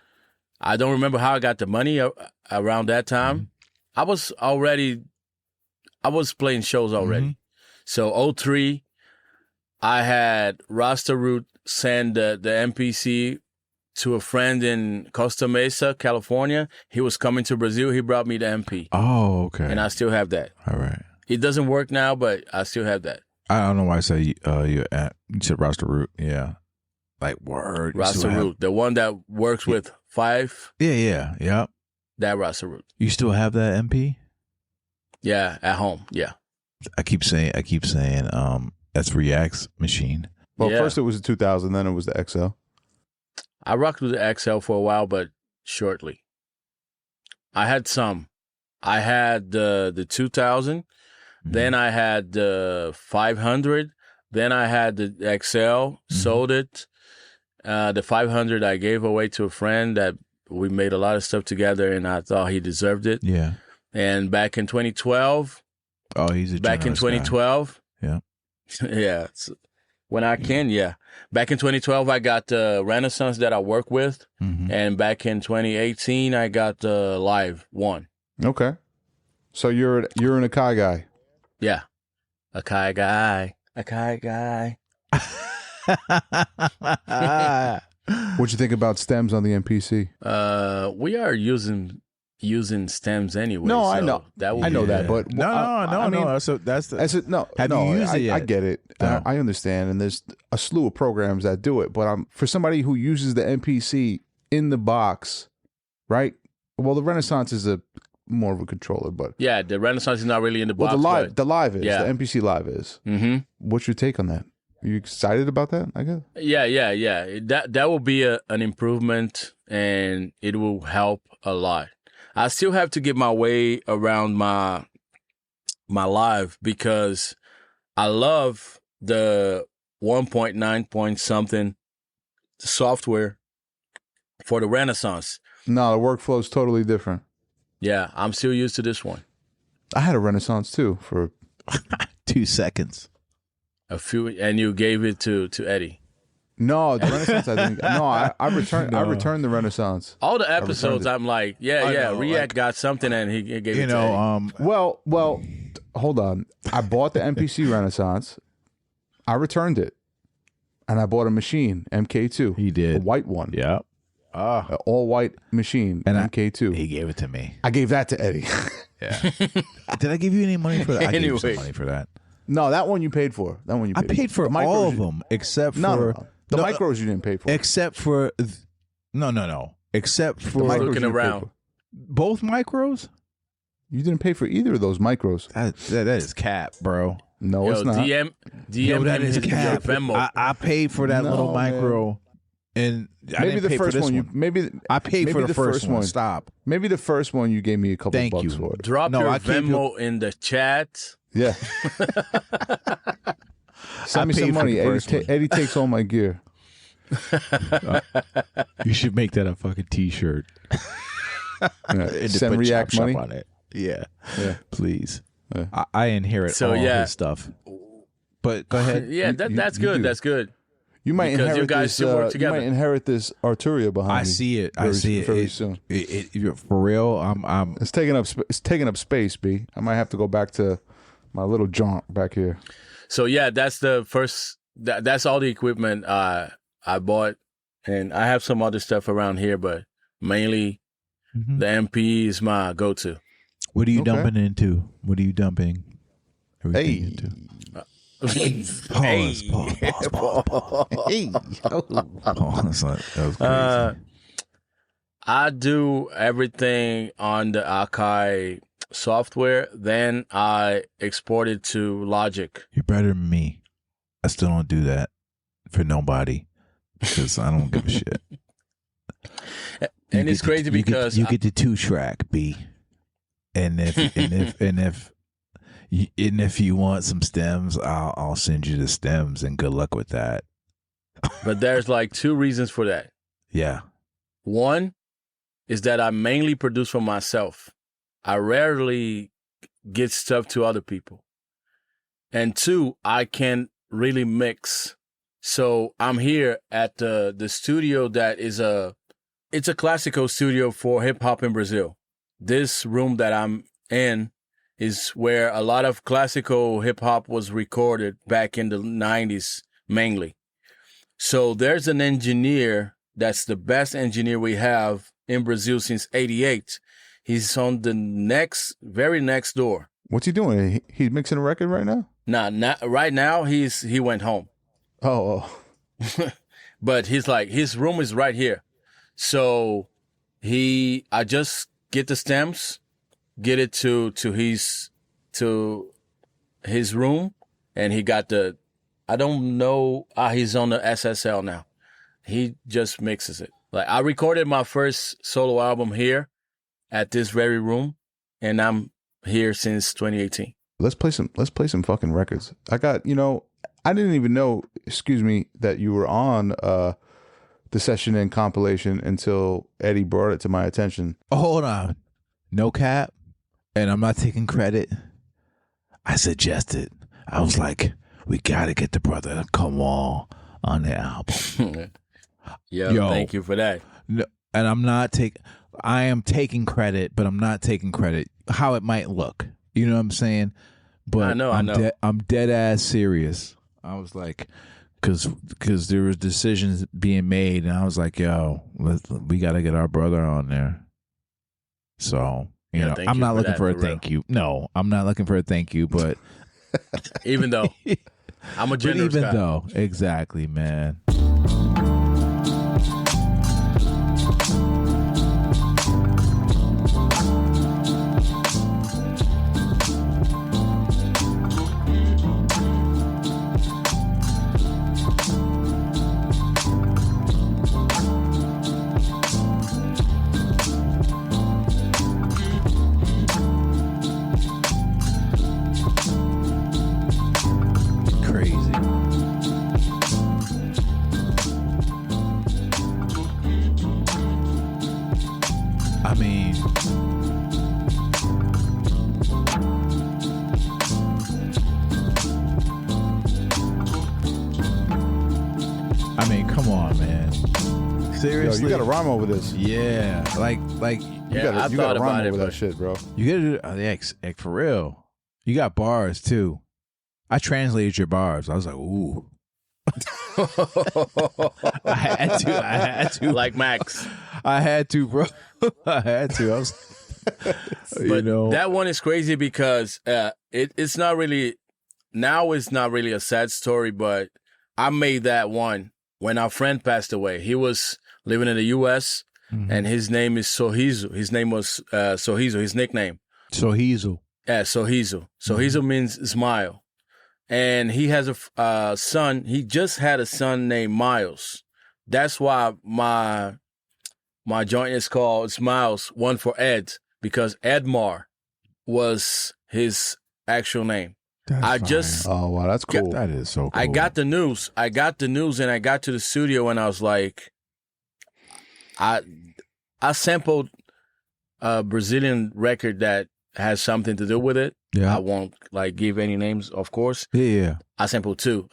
I don't remember how I got the money around that time. I was playing shows already. So 03, I had Rasta Root send the MPC to a friend in Costa Mesa, California. He was coming to Brazil. He brought me the MP. Oh, okay. And I still have that. All right. It doesn't work now, but I still have that. I don't know why I say you said Rasta Root. Yeah. Like word. Rasta Root. The one that works with 5. Yeah. That Rasta Root. You still have that MP? Yeah, at home. Yeah. I keep saying that's React's machine. Well, Yeah. first it was the 2000, then it was the XL. I rocked with the XL for a while, but shortly. I had some. I had the 2000, then I had the 500, then I had the XL, sold it. The 500 I gave away to a friend that we made a lot of stuff together, and I thought he deserved it. Yeah. And back in 2012, He's a back in generous 2012, guy. Yeah. yeah, when I can, yeah. Back in 2012, I got the Renaissance that I work with, and back in 2018, I got the Live 1. Okay. So you're an Akai guy. Yeah, Akai guy, Akai guy. What'd you think about stems on the MPC? We are using stems anyway. No, so I know. That would I know be- that, but No. I mean, That's the. no. Have you no, used it yet? I get it. No. I understand, and there's a slew of programs that do it. But for somebody who uses the MPC in the box, right? Well, the Renaissance is more of a controller, but Yeah, the Renaissance is not really in the box. well, the live is yeah. the MPC live is. Mm-hmm. What's your take on that? Are you excited about that? I guess. Yeah. That will be an improvement, and it will help a lot. I still have to get my way around my live because I love the 1.9 point something software for the Renaissance. No, the workflow is totally different. Yeah, I'm still used to this one. I had a Renaissance too for 2 seconds. A few, and you gave it to Eddie. no the Renaissance. I think no, I returned. I returned the Renaissance. All the episodes, it. I'm like, know, React got something, and he gave it You to Eddie. know, Well, hold on. I bought the MPC Renaissance. I returned it, and I bought a machine MK2. He did. A white one. Yeah. An all white machine And MK2. He gave it to me. I gave that to Eddie. Yeah. Did I give you any money for that? I gave you some Anyway. money for that. No, that one you paid for. That one you I paid paid for The micros all of you- them except for No. The No, micros you didn't pay for. except for no. Except The for micros Looking you didn't pay around. for. both micros. You didn't pay for either of those micros. That is cap, bro. No, Yo, it's not. DM That him is his cap. Venmo. I paid for that No, little man. micro, and I Maybe didn't the pay for first this one. You maybe I paid for maybe the first one. Stop. Maybe the first one you gave me a couple Thank bucks you. for it. Drop No, your I gave Venmo in the chat. Yeah. Send me paid some for money. the first one. Eddie takes all my gear. You should make that a fucking T-shirt. Yeah. And Send put React Chop Shop money. on it. Yeah, Yeah. please. Yeah. I inherit So, all yeah. his stuff. But go ahead. Yeah, that's you good. do. That's good. You might Because you inherit guys this. should work You together. might inherit this Arturia behind I me. see it. I see it. very soon. For real. I'm. It's taking up space, B. I might have to go back to my little jaunt back here. So yeah, that's the first. That's all the equipment I bought, and I have some other stuff around here, but mainly the MP is my go-to. What are you Okay. dumping into? What are you dumping? Everything Hey. into? Hey. Pause. Hey. Pause. That was crazy. I do everything on the Akai software, then I export it to Logic. You're better than me. I still don't do that for nobody because I don't give a shit. And it's crazy because you get the 2-track B, and if you want some stems, I'll send you the stems, and good luck with that. but there's like two reasons for that. Yeah, One is that I mainly produce for myself. I rarely get stuff to other people. And two, I can really mix. So I'm here at the studio that is it's a classical studio for hip hop in Brazil. This room that I'm in is where a lot of classical hip hop was recorded back in the 90s mainly. So there's an engineer that's the best engineer we have in Brazil since 88. He's on the very next door. What's he doing? He's mixing a record right now? Not right now. He went home, Oh. but his room is right here. So I just get the stems, get it to his room, and he got I don't know. He's on the SSL now. He just mixes it, Like I recorded my first solo album here at this very room, and I'm here since 2018. Let's play some fucking records. I got, I didn't even know, excuse me, that you were on the Session In compilation until Eddie brought it to my attention. Oh, hold on. No cap. And I'm not taking credit. I suggested. I was like, we got to get the brother Kamau on the album. Yo, thank you for that. No, and I am taking credit, but I'm not taking credit. How it might look. You know what I'm saying? But I know. I'm dead ass serious. I was like, because there was decisions being made, and I was like, yo, we got to get our brother on there. So, I'm not looking for a thank you. No, I'm not looking for a thank you, but even though I'm a generous guy. Though, exactly, man. I mean, come on, man. Seriously, yo, you got to rhyme over this. Yeah, like you got to rhyme over that shit, bro. You got to do for real. You got bars too. I translated your bars. I was like, ooh. I had to. Like Max. I had to, bro. I had to. I was. But that one is crazy because it's not really. Now it's not really a sad story, but I made that one when our friend passed away. He was living in the U.S. And his name is Sorriso. His name was Sorriso. His nickname. Sorriso. Yeah, Sorriso. Sorriso means smile. And he has a son. He just had a son named Miles. That's why my joint is called Smiles, one for Ed, because Edmar was his actual name. Oh, wow, that's cool. That is so cool. I got the news and I got to the studio and I was like, I sampled a Brazilian record that has something to do with it. Yeah. I won't give any names, of course. Yeah. I sampled two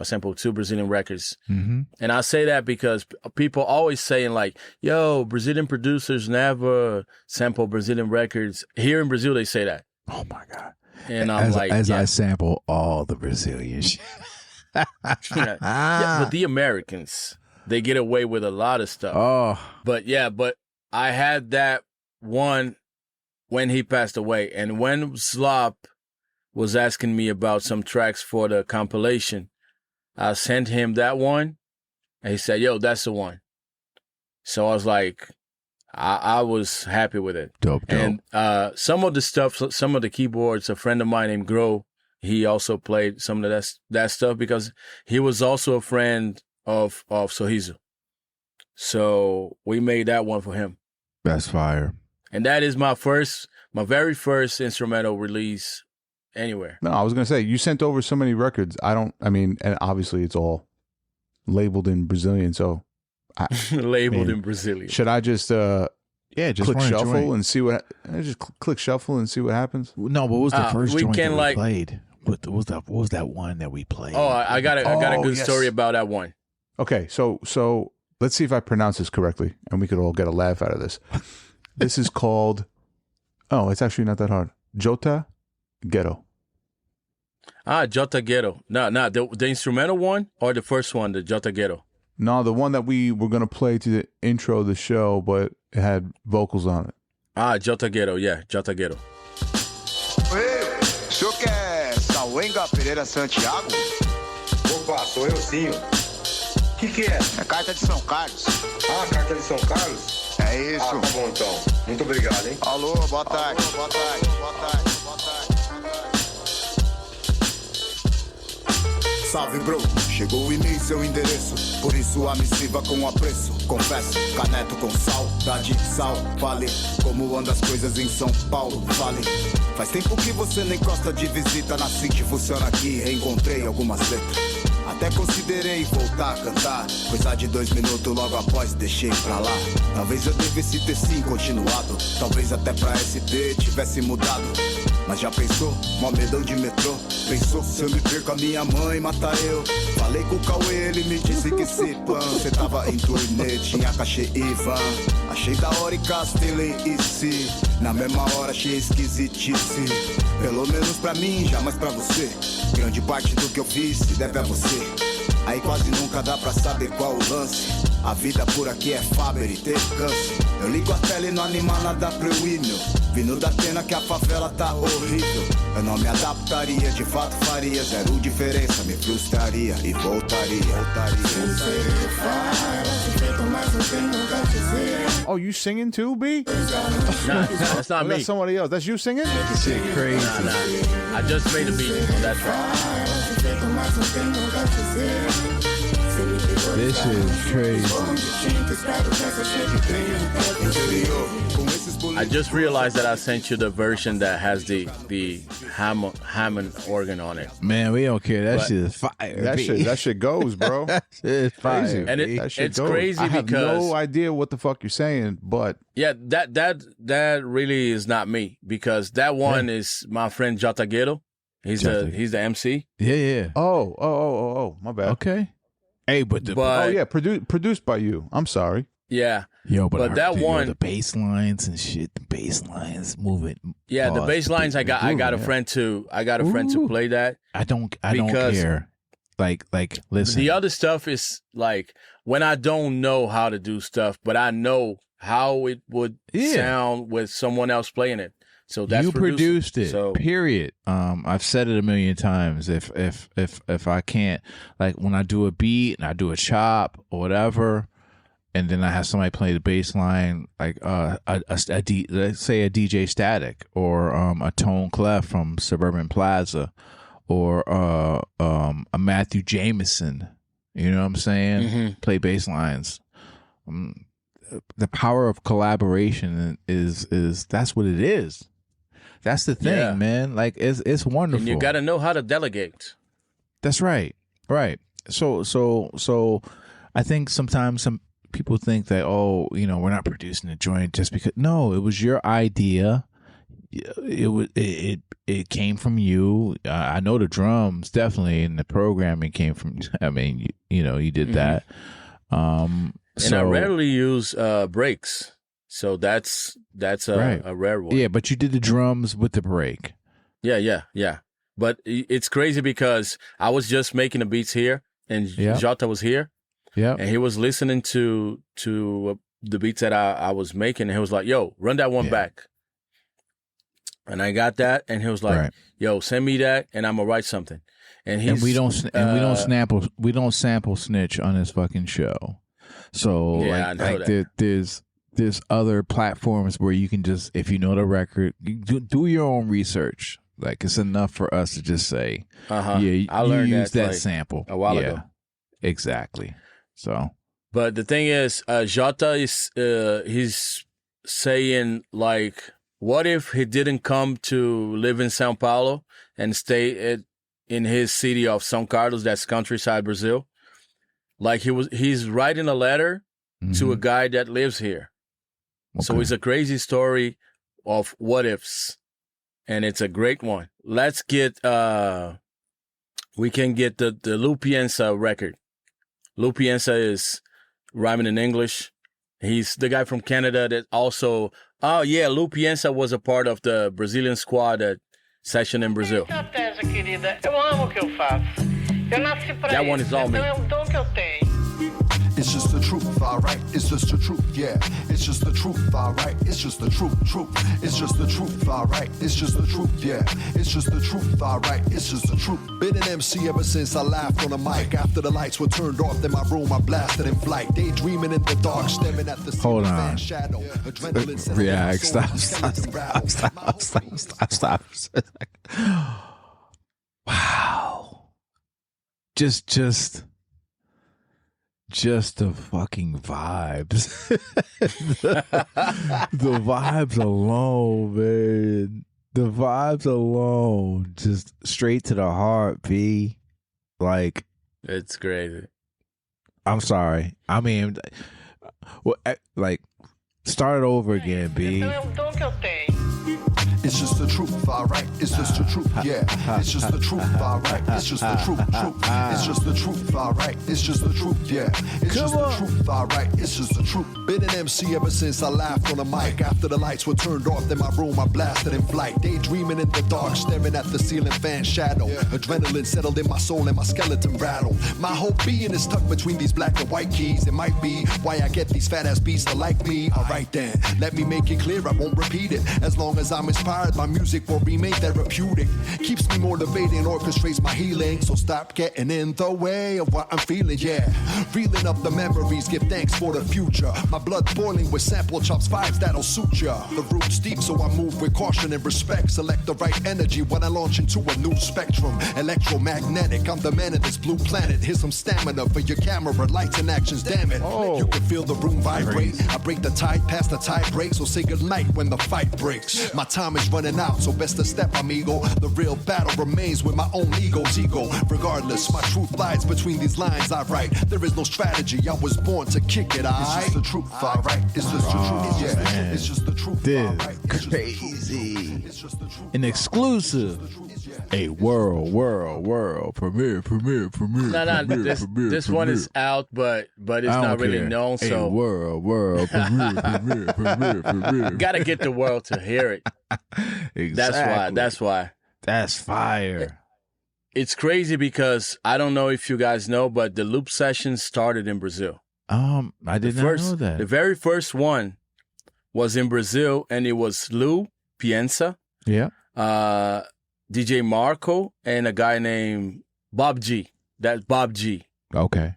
Brazilian records. Mm-hmm. And I say that because people always saying yo, Brazilian producers never sample Brazilian records. Here in Brazil, they say that. Oh my God. And I'm I sample all the Brazilian shit. Yeah, but the Americans, they get away with a lot of stuff. Oh. But I had that one when he passed away. And when Slop was asking me about some tracks for the compilation, I sent him that one. And he said, yo, that's the one. So I was like, I was happy with it. Dope. And some of the stuff, some of the keyboards, a friend of mine named Grow, he also played some of that stuff because he was also a friend of Sorriso. So we made that one for him. That's fire. And that is my very first instrumental release anywhere. No, I was going to say, you sent over so many records. And obviously it's all labeled in Brazilian, so. In Brazilian. Should I just just click shuffle and see what? Just click shuffle and see what happens. No, what was the first joint that we played? What was that one that we played? Oh, I got a good story about that one. Okay, so let's see if I pronounce this correctly, and we could all get a laugh out of this. This is called. Oh, it's actually not that hard. Jota Ghetto. Jota Ghetto. No, the instrumental one or the first one, the Jota Ghetto. No, the one that we were going to play to the intro of the show, but it had vocals on it. Jota Ghetto, yeah, Jota Ghetto. Oi, o senhor que é Sauenga Pereira Santiago? Opa, sou eu sim. O que é? É carta de São Carlos. Carta de São Carlos? É isso. Tá bom então. Muito obrigado, hein? Alô, boa tarde. Boa tarde. salve bro. Chegou em mim seu endereço, por isso a missiva com apreço. Confesso, caneto com saudade, sal, vale. Como andam as coisas em São Paulo, vale. Faz tempo que você nem gosta de visita na City, funciona aqui, reencontrei algumas letras. Até considerei voltar a cantar, coisa de 2 minutos logo após deixei pra lá. Talvez eu devesse ter sim continuado, talvez até pra SP tivesse mudado. Mas já pensou, mó medão de metrô. Pensou, se eu me perco a minha mãe mata eu. Falei com o Cauê, ele me disse que se pan. Cê tava em turnê, tinha cachê e van. Achei da hora e castelei e se na mesma hora achei esquisitice. Pelo menos pra mim, jamais pra você. Grande parte do que eu fiz se deve a você. Aí quase nunca dá pra saber qual o lance. A vida por aqui é Faber e ter câncer. Eu ligo a tela e não anima nada pra eu ir, meu. Vindo da pena que a favela tá horrível. Eu não me adaptaria, de fato faria zero diferença, me frustraria e voltaria. Oh, you singing too, B? Nah, that's not Oh, me. that's somebody else. That's you singing? Shit crazy. Nah. I just made a beat on that track. This shit is crazy. I just realized that I sent you the version that has the Hammond organ on it. Man, we don't care. That But- shit is fire. That shit goes, bro. That shit is fire. And B. it- Shit It's goes. crazy I have because- no idea what the fuck you're saying, but Yeah, that really is not me because that one is my friend Jota Guerrero. He's the MC. Yeah. oh, my bad. Okay. Hey, but the But- Oh yeah, produced by you. I'm sorry. Yeah. yo, but but that one- the bass lines and shit, the bass lines moving. Yeah, the bass lines I got a friend to Ooh. play that. I don't Because- care. Like listen. The other stuff is like when I don't know how to do stuff, but I know how it would sound with someone else playing it. So that's you produced it. So Period. I've said it a million times. If I can't, like when I do a beat and I do a chop or whatever, and then I have somebody play the bass line, like let's say a DJ Static or a Tone Clef from Suburban Plaza or a Matthew Jameson. You know what I'm saying? Mhm. Play bass lines. The power of collaboration is that's what it is. That's the thing, Yeah. man. Like it's wonderful. and you got to know how to delegate. That's right. Right. So I think sometimes some people think that, we're not producing a joint just because. No, it was your idea. It came from you. I know the drums definitely, and the programming came from. I mean, you did that. And I rarely use breaks, so that's Right. a rare one. Yeah, but you did the drums with the break. Yeah. But it's crazy because I was just making the beats here, and Yeah. Jota was here, Yeah. and he was listening to the beats that I was making, and he was like, "Yo, run that one Yeah. back." And I got that, and he was like, Right. "Yo, send me that, and I'm gonna write something." And he's And we don't sample snitch on this fucking show. So Yeah, I know that. there's other platforms where you can just, if you know the record, you do your own research. Like it's enough for us to just say, Uh-huh. yeah, I you learned use that like, sample a while yeah, ago. Exactly. So But the thing is, Jota is he's saying like, what if he didn't come to live in São Paulo and stay in his city of São Carlos, that's countryside Brazil? Like he's writing a letter to a guy that lives here. So okay. it's a crazy story of what ifs, and it's a great one. Let's get we can get the Lupienza record. Lupienza is rhyming in English. He's the guy from Canada that also. Oh yeah, Lupienza was a part of the Brazilian squad at Session in Brazil. Estratégia, querida. Eu amo o que eu faço. Eu nasci pra That isso. one is all me. Então é um dom que eu tenho. It's just the truth, alright? It's just the truth, yeah. It's just the truth, alright? It's just the truth. It's just the truth, alright? It's just the truth, yeah. It's just the truth, alright? It's just the truth. Been an MC ever since I laughed on a mic. After the lights were turned off in my room, I blasted in flight. Daydreaming in the dark, staring at the Hold ceiling on. fan shadow. Adrenaline set in my React. Stop. Wow. just the fucking vibes. The vibes alone, man. The vibes alone, just straight to the heart, B. Like, It's crazy. I'm sorry. I mean, like, start it over again, B. É um dom que eu tenho. It's just the truth, alright. It's just the truth, yeah. It's just the truth, alright. It's just the truth. It's just the truth, alright. It's just the truth, yeah. It's just the truth, alright. It's just the truth. Been an MC ever since I laughed on the mic. After the lights were turned off in my room, I blasted in flight. Daydreaming in the dark, staring at the ceiling fan shadow. Adrenaline settled in my soul and my skeleton rattled. My whole being is stuck between these black and white keys. It might be why I get these fat ass beats to like me. Alright then, let me make it clear, I won't repeat it. As long as I'm inspired, my music will remain therapeutic. Keeps me motivated and orchestrates my healing. So stop getting in the way of what I'm feeling, yeah. Reeling up the memories, give thanks for the future. My blood boiling with sample chops, vibes that'll suit ya. The roots deep, so I move with caution and respect. Select the right energy when I launch into a new spectrum. Electromagnetic, I'm the man of this blue planet. Here's some stamina for your camera, lights and actions, damn it. You can feel the room vibrate. I break the tide past the tide break, so say goodnight when the fight breaks. My time is running out, so best to step, amigo. The real battle remains with my own ego's ego. Regardless, my truth lies between these lines I write. There is no strategy, I was born to kick it, It's just the truth, alright. It's just the truth, yeah. It's just the truth, alright. This crazy. An exclusive. A world premiere. No, this one is out, but it's not really known. So a world premiere. Gotta get the world to hear it. Exactly. That's why. That's fire. It's crazy because I don't know if you guys know, but the loop sessions started in Brazil. I did not know that. The very first one was in Brazil, and it was Lou Piensa, DJ Marco, and a guy named Bob G. That's Bob G. Okay.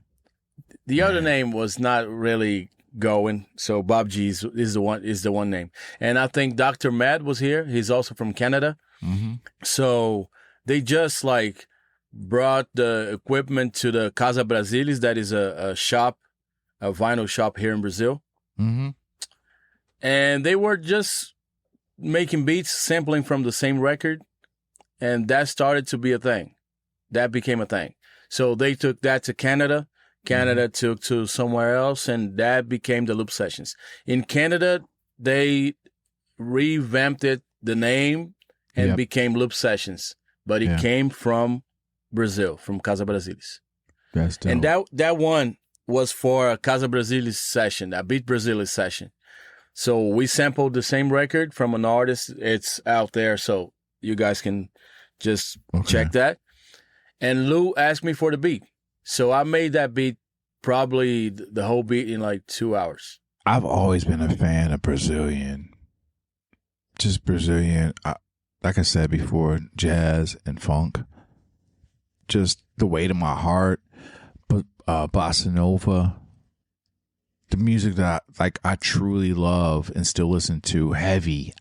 The other name was not really going, so Bob G is the one name. And I think Dr. Mad was here. He's also from Canada. Mm-hmm. So they just like brought the equipment to the Casa Brasilis, that is a shop, a vinyl shop here in Brazil. Mm-hmm. And they were just making beats, sampling from the same record. And that started to be a thing. That became a thing. So they took that to Canada. Canada took to somewhere else, and that became the Loop Sessions. In Canada, they revamped it, the name, and became Loop Sessions. But it came from Brazil, from Casa Brasilis. That's dope. And that one was for a Casa Brasilis session, a Beat Brasilis session. So we sampled the same record from an artist. It's out there, so you guys can just check that. And Lou asked me for the beat. So I made that beat, probably the whole beat, in like 2 hours. I've always been a fan of Brazilian. Just Brazilian, like I said before, jazz and funk. Just the way to my heart. But bossa nova. The music that I truly love and still listen to. Heavy.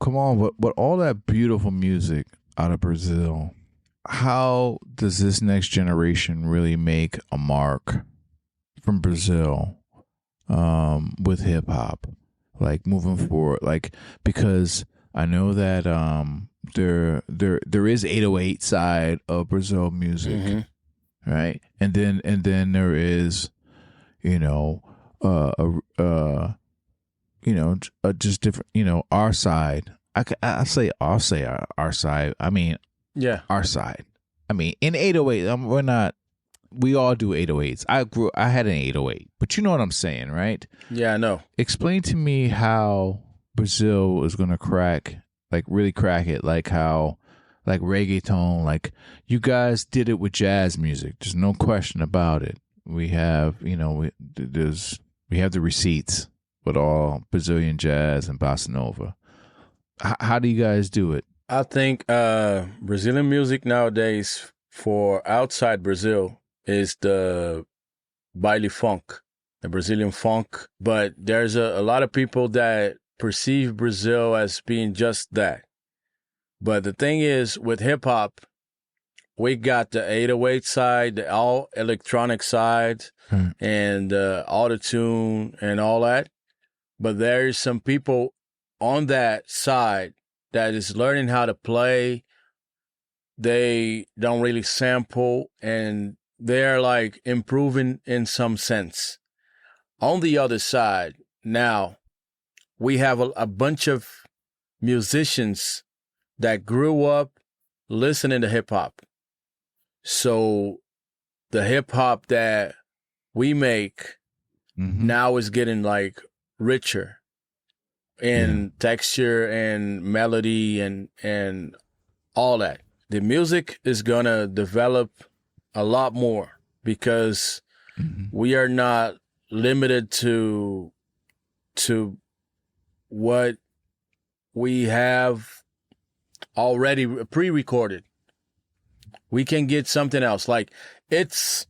Come on, but all that beautiful music out of Brazil, how does this next generation really make a mark from Brazil with hip hop, like moving forward? Like, because I know that there is 808 side of Brazil music, right? And then there is, just different, our side. I'll say our side. I mean, our side. I mean, in 808, we all do 808s. I had an 808, but you know what I'm saying, right? Yeah, I know. Explain to me how Brazil is going to really crack it, like how, like reggaeton, like you guys did it with jazz music. There's no question about it. We have, we have the receipts with all Brazilian jazz and bossa nova. How do you guys do it? I think Brazilian music nowadays for outside Brazil is the baile funk, the Brazilian funk. But there's a lot of people that perceive Brazil as being just that. But the thing is, with hip hop, we got the 808 side, the all electronic side, and auto-tune and all that. But there's some people on that side that is learning how to play. They don't really sample, and they're like improving in some sense. On the other side, now we have a bunch of musicians that grew up listening to hip hop. So the hip hop that we make now is getting like richer in texture and melody and all that. The music is gonna develop a lot more because we are not limited to what we have already pre-recorded. We can get something else. Like it's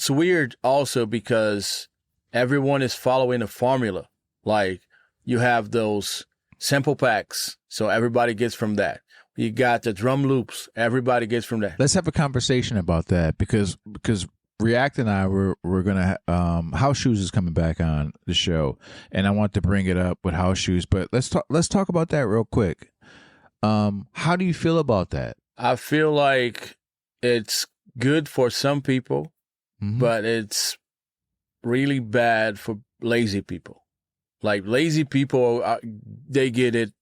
weird also because everyone is following a formula. Like you have those sample packs, so everybody gets from that. You got the drum loops, everybody gets from that. Let's have a conversation about that because React and I we're gonna House Shoes is coming back on the show, and I want to bring it up with House Shoes. But let's talk about that real quick. How do you feel about that? I feel like it's good for some people, but it's really bad for lazy people. Like lazy people, they get it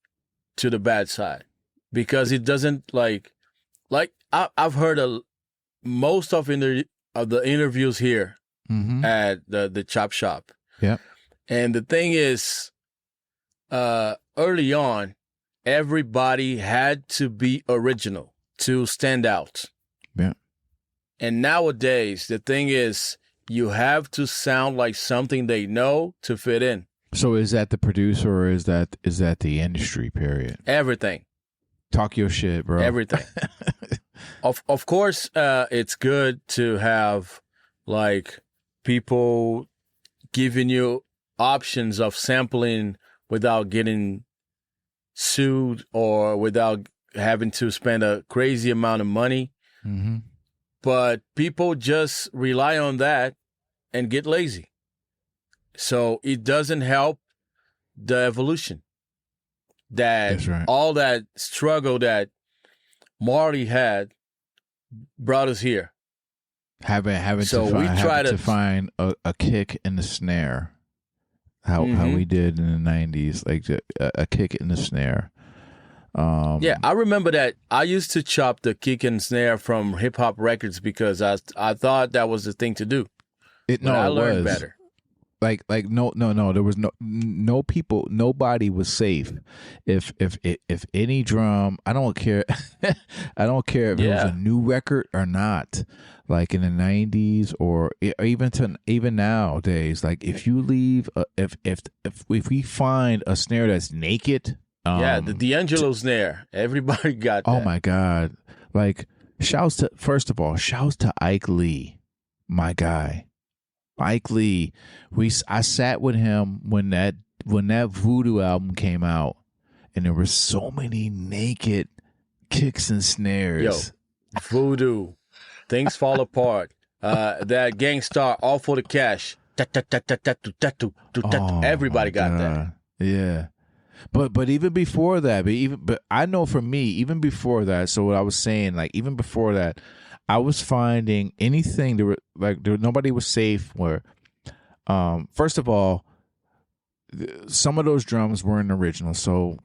to the bad side because it doesn't like I've heard most of the interviews here at the Chop Shop. Yeah, and the thing is, early on, everybody had to be original to stand out. Yeah. And nowadays, the thing is, you have to sound like something they know to fit in. So is that the producer or is that the industry, period? Everything. Talk your shit, bro. Everything. Of course, it's good to have like people giving you options of sampling without getting sued or without having to spend a crazy amount of money. But people just rely on that and get lazy. So it doesn't help the evolution. That's right. All that struggle that Marley had brought us here. Having to find a kick in the snare. How we did in the 90s, like a kick in the snare. Yeah, I remember that. I used to chop the kick and snare from hip hop records because I thought that was the thing to do. I learned better. Like no, there was no people, nobody was safe. If any drum, I don't care if it was a new record or not. Like in the 90s or even nowadays, like if you leave, if we find a snare that's naked. The D'Angelo snare. Everybody got that. Oh my God. Like shouts to Ike Lee, my guy. Ike Lee. I sat with him when that Voodoo album came out, and there were so many naked kicks and snares. Yo, Voodoo. Things Fall Apart. That Gangstar, All for the Cash. Everybody got that. Yeah. But even before that, but I know for me, even before that, so what I was saying, like even before that, I was finding anything nobody was safe where first of all, some of those drums weren't original, so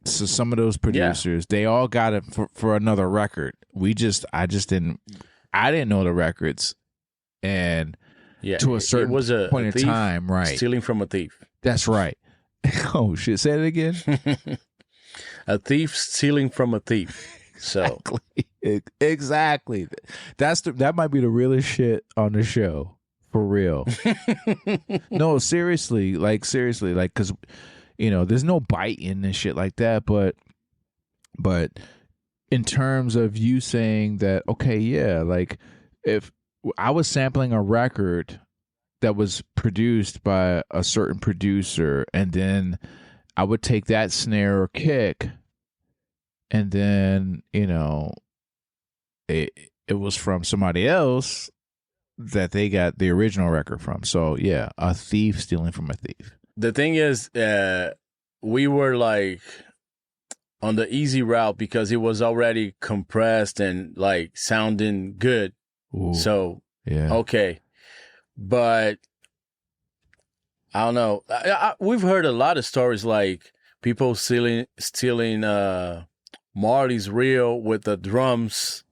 some of those producers, they all got it for another record. I didn't know the records, and to a certain point in time, right? Stealing from a thief. That's right. Oh shit! Say it again. A thief stealing from a thief. So exactly. That might be the realest shit on the show for real. No, seriously, because there's no biting and shit like that, but in terms of you saying that, okay, yeah, like if I was sampling a record that was produced by a certain producer, and then I would take that snare or kick and then, it was from somebody else that they got the original record from. So yeah, a thief stealing from a thief. The thing is, we were like on the easy route because it was already compressed and like sounding good. Ooh, So yeah, okay, but I don't know. We've heard a lot of stories like people stealing Marley's reel with the drums,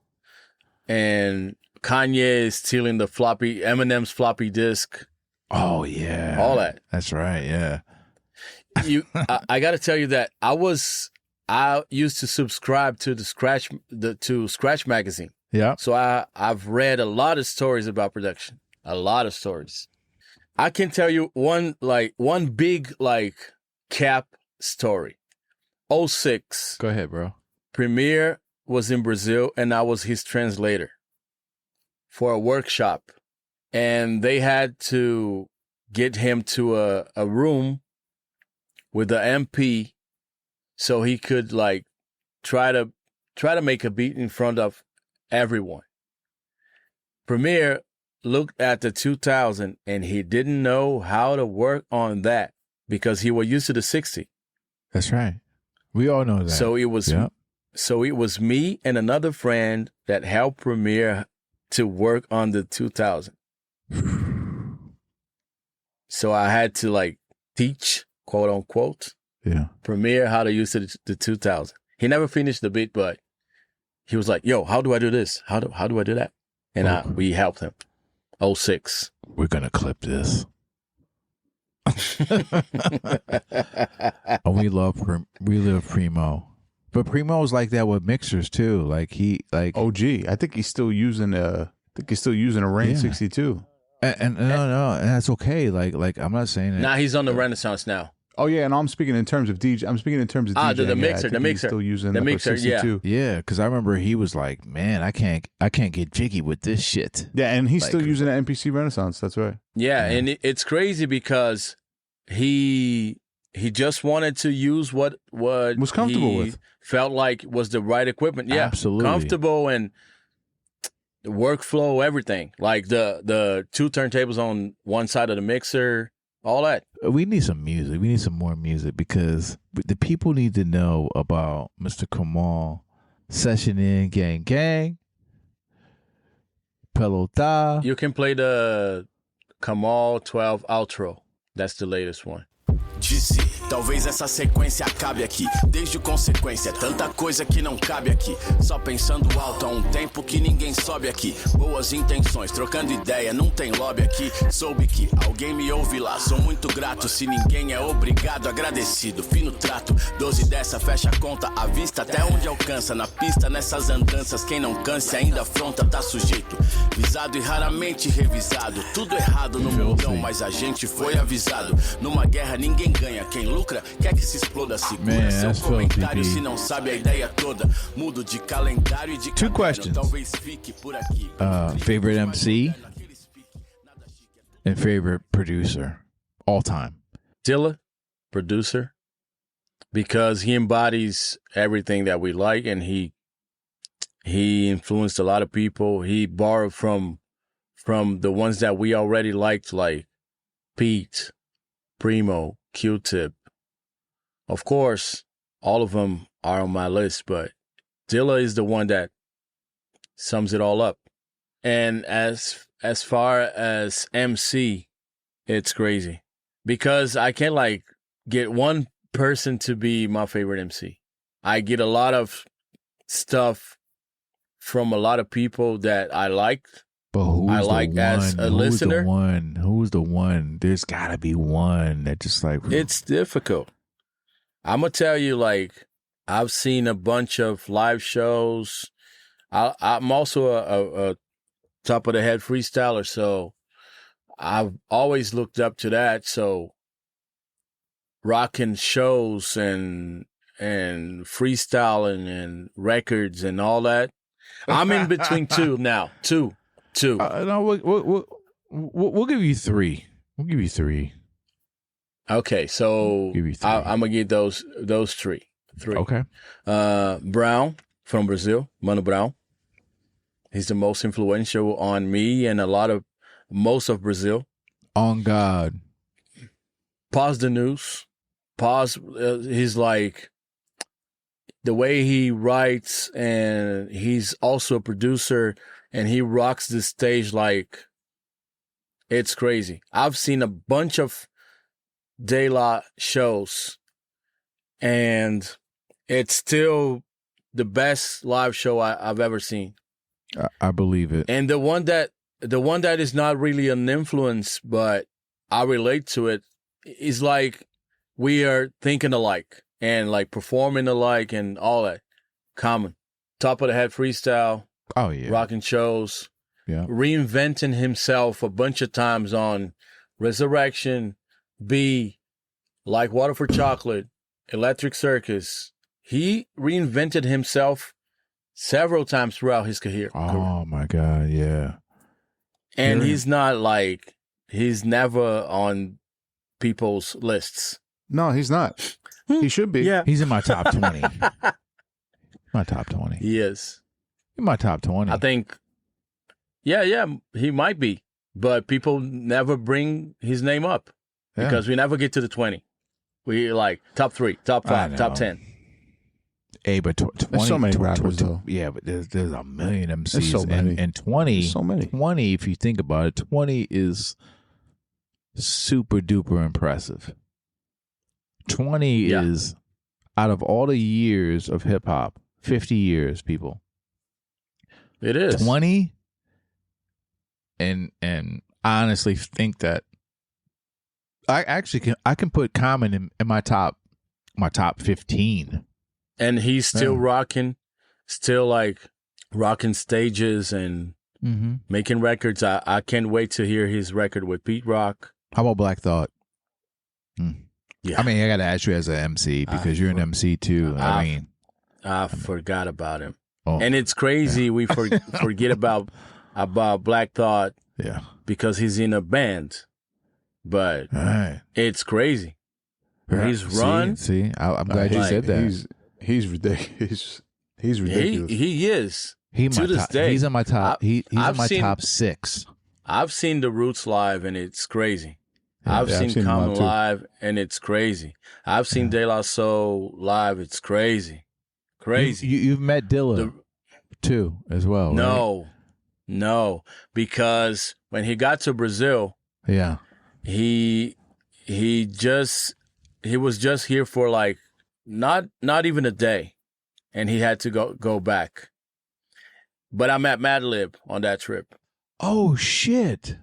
and Kanye is stealing the Eminem's floppy disk. oh yeah, All that. That's right. Yeah, I got to tell you that I used to subscribe to Scratch magazine. yeah. So I've read a lot of stories about production. A lot of stories. I can tell you one big like cap story. 06. Go ahead, bro. Premier was in Brazil and I was his translator for a workshop. And they had to get him to a room with the MP so he could like try to make a beat in front of everyone. Premier looked at the 2000 and he didn't know how to work on that because he was used to the 60. That's right. We all know that. So it was me and another friend that helped Premier to work on the 2000. So I had to like teach, quote unquote, Premier how to use the 2000. He never finished the beat, but he was like, "Yo, how do I do this? How do I do that?" And we helped him. 06. We're gonna clip this. And we love Primo, but Primo's like that with mixers too. Like he like OG. I think he's still using a Rain 62. and no, and that's okay. Like I'm not saying that. Now he's on the Renaissance now. Oh yeah, and I'm speaking in terms of DJ. I'm speaking in terms of DJ. The mixer, the mixer. Still using the mixer, 62. Yeah, because I remember he was like, "Man, I can't get jiggy with this shit." Yeah, and he's still using an MPC Renaissance. That's right. Yeah, and it's crazy because he just wanted to use what was comfortable with, felt like was the right equipment. Yeah, absolutely comfortable and the workflow, everything. Like the two turntables on one side of the mixer. All that. We need some music. We need some more music because the people need to know about Mr. Kamau, Session In, Gang Gang, Pelota. You can play the Kamau 12 outro. That's the latest one. Disse, talvez essa sequência acabe aqui. Desde consequência, tanta coisa que não cabe aqui. Só pensando alto há um tempo que ninguém sobe aqui. Boas intenções, trocando ideia, não tem lobby aqui. Soube que alguém me ouve lá, sou muito grato. Se ninguém é obrigado, agradecido. Fino trato, 12 dessa, fecha a conta. A vista até onde alcança. Na pista, nessas andanças, quem não cansa ainda afronta, tá sujeito. Visado e raramente revisado. Tudo errado no mundão, mas a gente foi avisado. Numa guerra ninguém ganha, quem lucra quer que se exploda. Segura seu comentário se não sabe a ideia toda. Mudo de calendário e de Two questions. Talvez fique por aqui. Favorite MC and favorite producer all time. Dilla, producer, because he embodies everything that we like, and he influenced a lot of people. He borrowed from the ones that we already liked, like Pete, Primo, Q-Tip. Of course, all of them are on my list, but Dilla is the one that sums it all up. And as far as MC, it's crazy because I can't like get one person to be my favorite MC. I get a lot of stuff from a lot of people that I like. But who's I like the as one? a listener. Who's the one? There's gotta be one that just like It's difficult. I'm gonna tell you, like, I've seen a bunch of live shows. I'm also a top of the head freestyler, so I've always looked up to that. So rocking shows and freestyling and records and all that. I'm in between two now. Two. No, we'll give you three. We'll give you three. Okay, so Give you three. I'm gonna get those three. Okay. Brown from Brazil, Mano Brown. He's the most influential on me and most of Brazil. On God. Pause the news. Pause. He's like, the way he writes, and he's also a producer, and he rocks the stage like it's crazy. I've seen a bunch of De La shows, and it's still the best live show I've ever seen. I believe it. And the one that is not really an influence, but I relate to it, is like we are thinking alike and like performing alike and all that. Common. Top of the head freestyle. Oh, yeah. Rocking shows. Yeah. Reinventing himself a bunch of times on Resurrection, B, Like Water for Chocolate, Electric Circus. He reinvented himself several times throughout his career. Oh, my God, yeah. And he's never on people's lists. No, he's not. He should be. Yeah. He's in my top 20. My top 20. He is. In my top 20. I think, yeah, he might be. But people never bring his name up because we never get to the 20. We like top 3, top 5, top 10. Hey, but 20. There's so many rappers, though. Yeah, but there's a million MCs. There's so many. And 20, There's so many. 20, if you think about it, 20 is super duper impressive. 20 is, out of all the years of hip hop, 50 years, people. It is 20, and I honestly think that I can put Common in my top 15. And he's still rocking, still like rocking stages and making records. I can't wait to hear his record with Pete Rock. How about Black Thought? Yeah, I mean, I got to ask you as an MC because you're an MC too. I forgot about him. Oh, and it's crazy we forget about Black Thought. Yeah, because he's in a band, but it's crazy. He's run. See, I'm glad you said that. He's ridiculous. He's ridiculous. He is. To this day, he's in my top. He's in my top 6. I've seen the Roots live, and it's crazy. I've seen Kamau live, and it's crazy. I've seen De La Soul live. It's crazy. Crazy. You've met Dilla too, as well. No, because when he got to Brazil, he was just here for like not even a day, and he had to go back. But I met Madlib on that trip. Oh shit!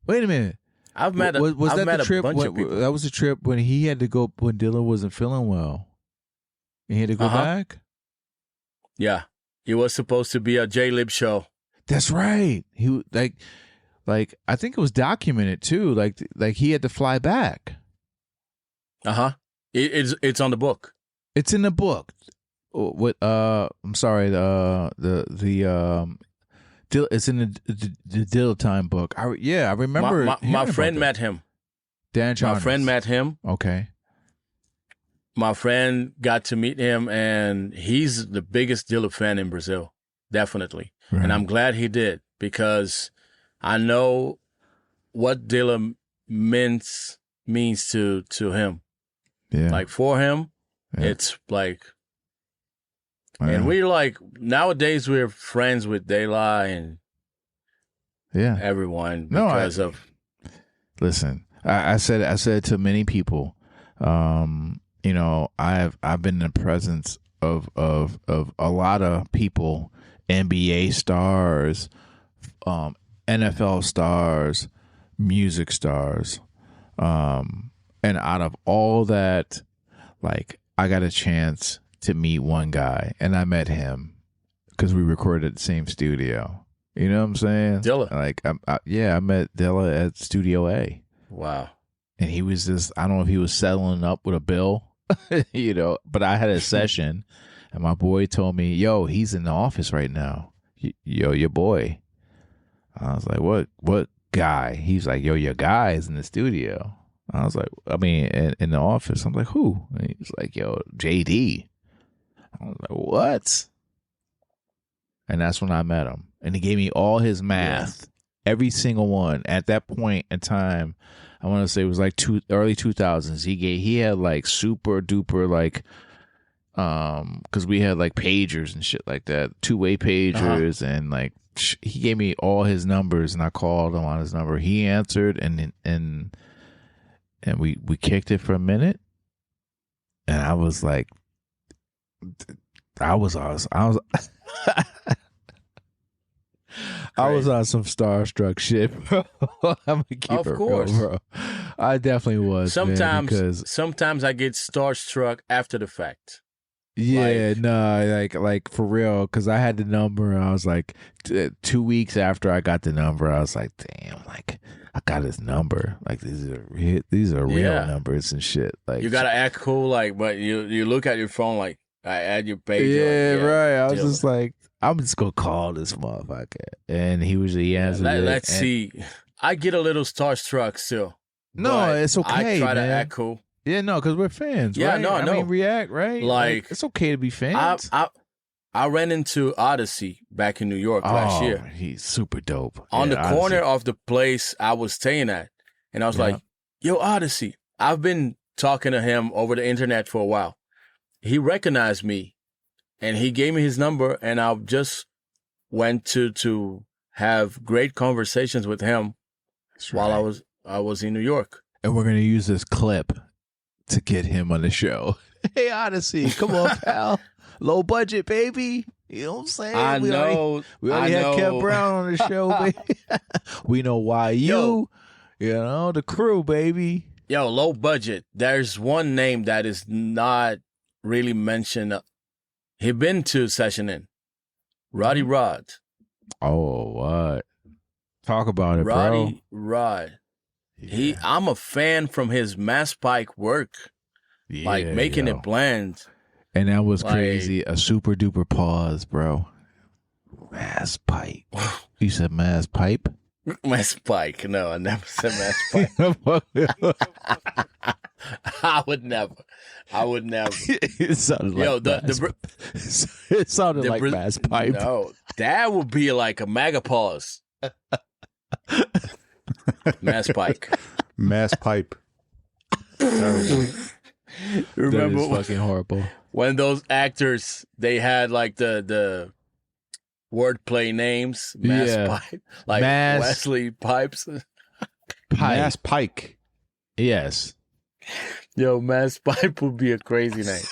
Wait a minute. I've met a bunch of people. That was a trip when he had to go when Dylan wasn't feeling well. He had to go back. Yeah, it was supposed to be a J-Lib show. That's right. He like I think it was documented too. Like he had to fly back. It's on the book. It's in the book. What? I'm sorry. It's in the Dill Time book. I remember. My friend met him. Dan Charnas. My friend met him. Okay. My friend got to meet him, and he's the biggest Dilla fan in Brazil, definitely. Right. And I'm glad he did because I know what Dilla means to him. Yeah. Like for him, it's like. And we're like, nowadays we're friends with De La and everyone because of. Listen, I said to many people, you know, I've been in the presence of a lot of people, NBA stars, NFL stars, music stars, and out of all that, like I got a chance to meet one guy, and I met him because we recorded at the same studio. You know what I'm saying? Dilla. Like, I met Dilla at Studio A. Wow. And he was just, I don't know if he was settling up with a bill, you know, but I had a session, and my boy told me, yo, he's in the office right now. Yo, your boy. I was like, what guy? He's like, yo, your guy is in the studio. I was like, I mean, in the office. I'm like, who? And he's like, yo, JD. I was like, what? and that's when I met him. And he gave me all his math, every single one. At that point in time, I want to say it was like early 2000s. He had like super duper like, because we had like pagers and shit like that, two-way pagers, and like he gave me all his numbers, and I called him on his number. He answered, and we kicked it for a minute, and I was like, I was I was on some starstruck shit, bro. I'm gonna keep Of it course. real, bro. I definitely was. Sometimes, because sometimes I get starstruck after the fact. yeah, no, like for real, because I had the number. And I was like, 2 weeks after I got the number, I was like, damn, like I got his number. Like these are real numbers and shit. Like You gotta act cool, like, but you look at your phone, like, I add your page. yeah, like, right. I was deal. just like, I'm just gonna call this motherfucker, and he answered. Let's see. I get a little starstruck still. No, but it's okay. I try to man. act cool. Yeah, no, because we're fans. Yeah, right? no, I no. mean, react, right? Like, it's okay to be fans. I ran into Odyssey back in New York last year. He's super dope. On the corner Odyssey. of the place I was staying at. And I was like, yo, Odyssey. I've been talking to him over the internet for a while. He recognized me and he gave me his number, and I just went to have great conversations with him while I was in New York. And we're gonna use this clip to get him on the show. Hey, Odyssey, come on, pal. Low budget, baby. You know what I'm saying? I know. We already had Kev Brown on the show, baby. We know why you know, the crew, baby. Yo, low budget. There's one name that is not really mentioned. He been to Session In. Roddy Rod. Oh, what? Talk about it, Roddy bro. Rod. Yeah. I'm a fan from his Mass Pike work. Yeah, like making it blend. And that was like, crazy. A super duper pause, bro. Mass pipe. You said mass pipe? Mass Pike. No, I never said Mass Pike. I would never. It sounded like it sounded like mass pipe. No, that would be like a mega pause. Mass Pike. Mass pipe. Remember that is fucking horrible. When those actors, they had like the wordplay names, Pipe, like Wesley Pipes. Mass Pike. Yes. Yo, Mass Pipe would be a crazy name.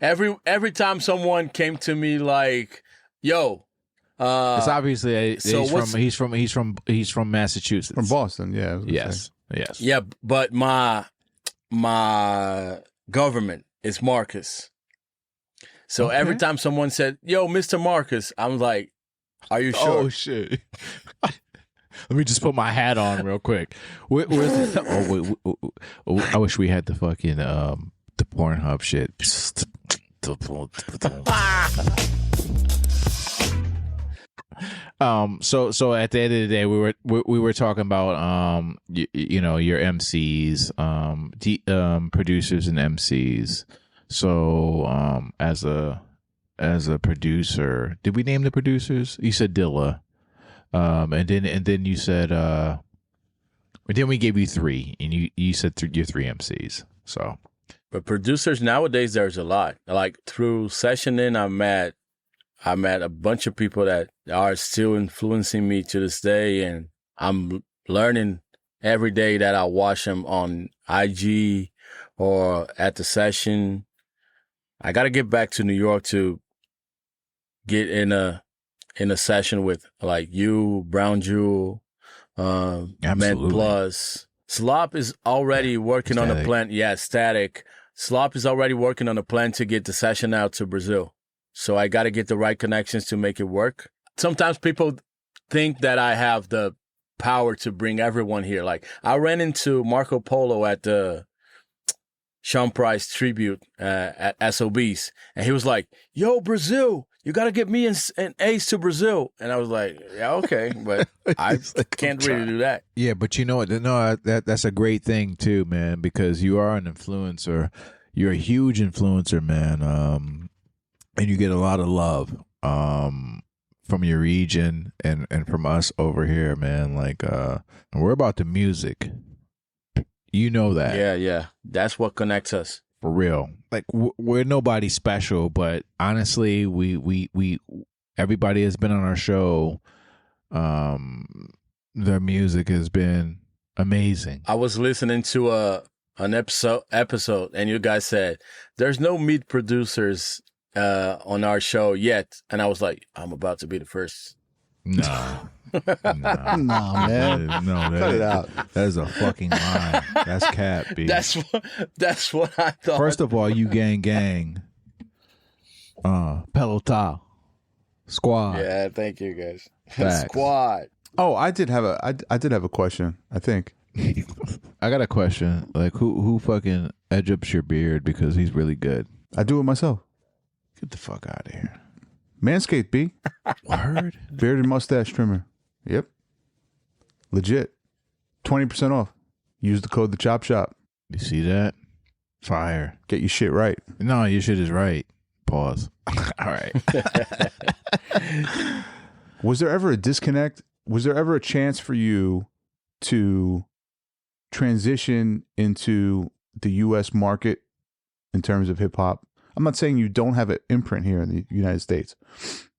Every time someone came to me like, yo, it's obviously he's from Massachusetts. From Boston, yeah. Yes. Yeah, but my government is Marcus. So every time someone said, yo, Mr. Marcus, I'm like, are you sure? Oh, shit. Let me just put my hat on real quick. Wait, I wish we had the fucking the Pornhub shit. So at the end of the day, we were talking about you know, your MCs, producers and MCs. So as a producer, did we name the producers? You said Dilla, and then you said then we gave you three, and you said your three MCs. So, but producers nowadays, there's a lot. Like through Session In, I met a bunch of people that are still influencing me to this day, and I'm learning every day that I watch them on IG or at the session. I got to get back to New York to get in a session with like you, Brown Jewel, Men Plus. Slop is already working on a plan. Yeah, Static. Slop is already working on a plan to get the session out to Brazil. So I got to get the right connections to make it work. Sometimes people think that I have the power to bring everyone here. Like I ran into Marco Polo at the Sean Price tribute at SOBs, and he was like, "Yo, Brazil, you got to get me and Ace to Brazil." And I was like, "Yeah, okay, but I can't really do that." Yeah, but you know what? No, that's a great thing too, man, because you are an influencer. You're a huge influencer, man. and you get a lot of love from your region and from us over here, man. Like we're about the music. You know that. Yeah. That's what connects us. For real. Like we're nobody special, but honestly, we everybody has been on our show. Their music has been amazing. I was listening to an episode, and you guys said there's no meat producers on our show yet, and I was like, I'm about to be the first. No. Nah, man. No, Cut it out. That is a fucking lie. That's cap, B. That's what I thought. First of all, you gang. Pelota. Squad. Yeah, thank you guys. Facts. Squad. Oh, I did have a question, I think. I got a question. Like who fucking edge ups your beard because he's really good? I do it myself. Get the fuck out of here. Manscaped, B. Word? Beard and mustache trimmer. Yep. Legit. 20% off. Use the code the Chop Shop. You see that? Fire. Get your shit right. No, your shit is right. Pause. All right. Was there ever a disconnect? Was there ever a chance for you to transition into the U.S. market in terms of hip hop? I'm not saying you don't have an imprint here in the United States,